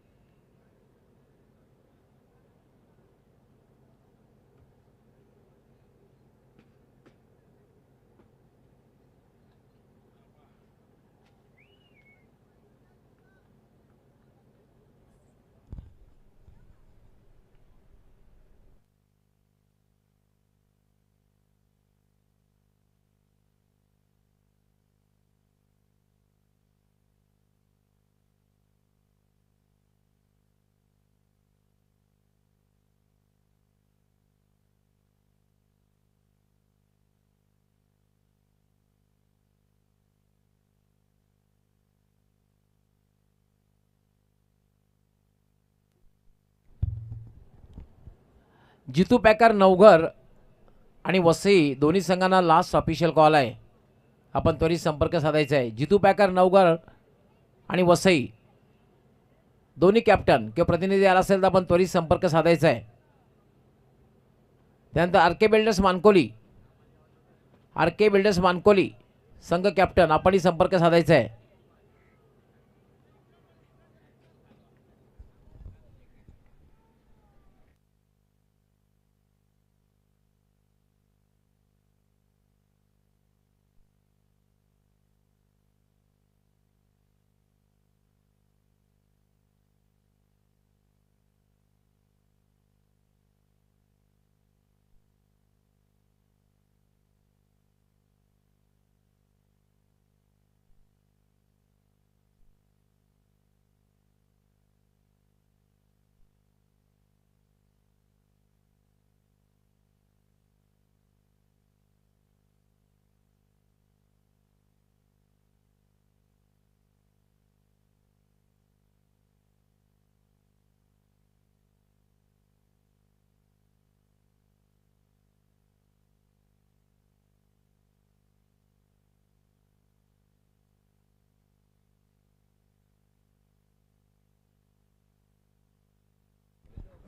B: जितू पॅकर नवघर आणि वसई दोन्ही संघांना लास्ट ऑफिशियल कॉल आहे. आपण त्वरित संपर्क साधायचा आहे. जितू पॅकर नवघर आणि वसई दोन्ही कॅप्टन किंवा प्रतिनिधी आला असेल तर आपण त्वरित संपर्क साधायचा आहे. त्यानंतर R K. Builders Mankoli. R K. Builders Mankoli संघ कॅप्टन आपणही संपर्क साधायचा आहे.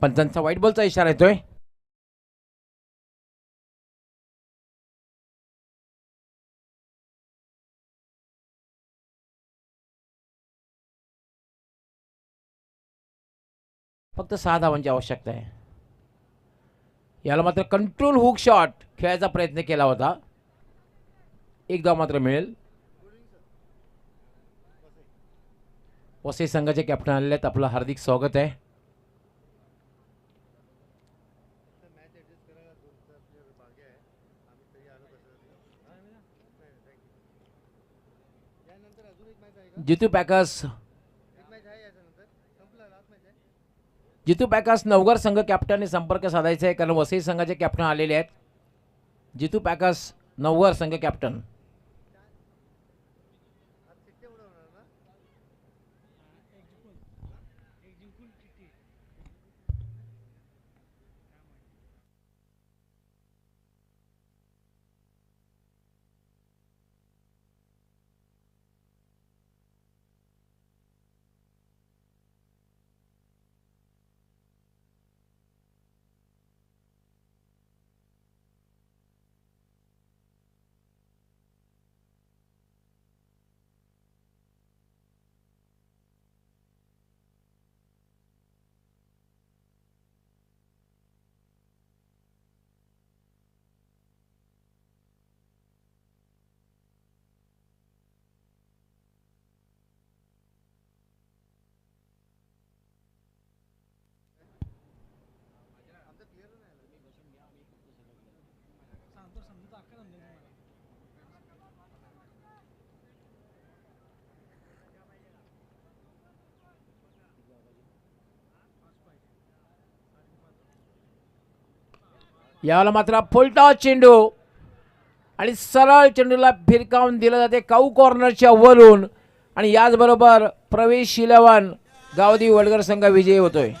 B: पंचांचा व्हाईट बॉलचा इशारा येतोय. फक्त 6 धावांची आवश्यकता आहे. याला मात्र कंट्रोल हुक शॉट खेळायचा प्रयत्न केला होता. 1 धाव मात्र मिळेल. वसई संघाचे कॅप्टन आलेले आहेत. आपलं हार्दिक स्वागत आहे. जितू पॅकर्स नवघर संघ कॅप्टनने संपर्क साधायचा आहे, कारण वसई संघाचे कॅप्टन आलेले आहेत. जितू पॅकर्स नवघर संघ कॅप्टन. याला मात्र फुलटॉस चेंडू आणि सरळ चेंडूला फिरकावून दिलं जाते काऊ कॉर्नरच्या वरून, आणि याचबरोबर प्रवेश 11 गावदेवी वडगर संघ विजयी होतोय.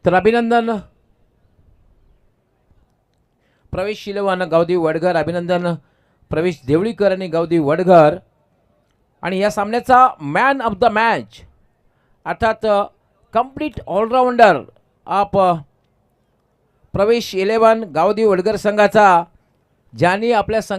B: तर अभिनंदन प्रवेश 11 गावदेवी वडगर, अभिनंदन प्रवेश देवळीकर आणि गावदेवी वडगर. आणि या सामन्याचा मॅन ऑफ द मॅच अर्थात कंप्लीट ऑलराऊंडर ऑफ प्रवेश 11 गावदेवी वडगर संघाचा, ज्यांनी आपल्या संघ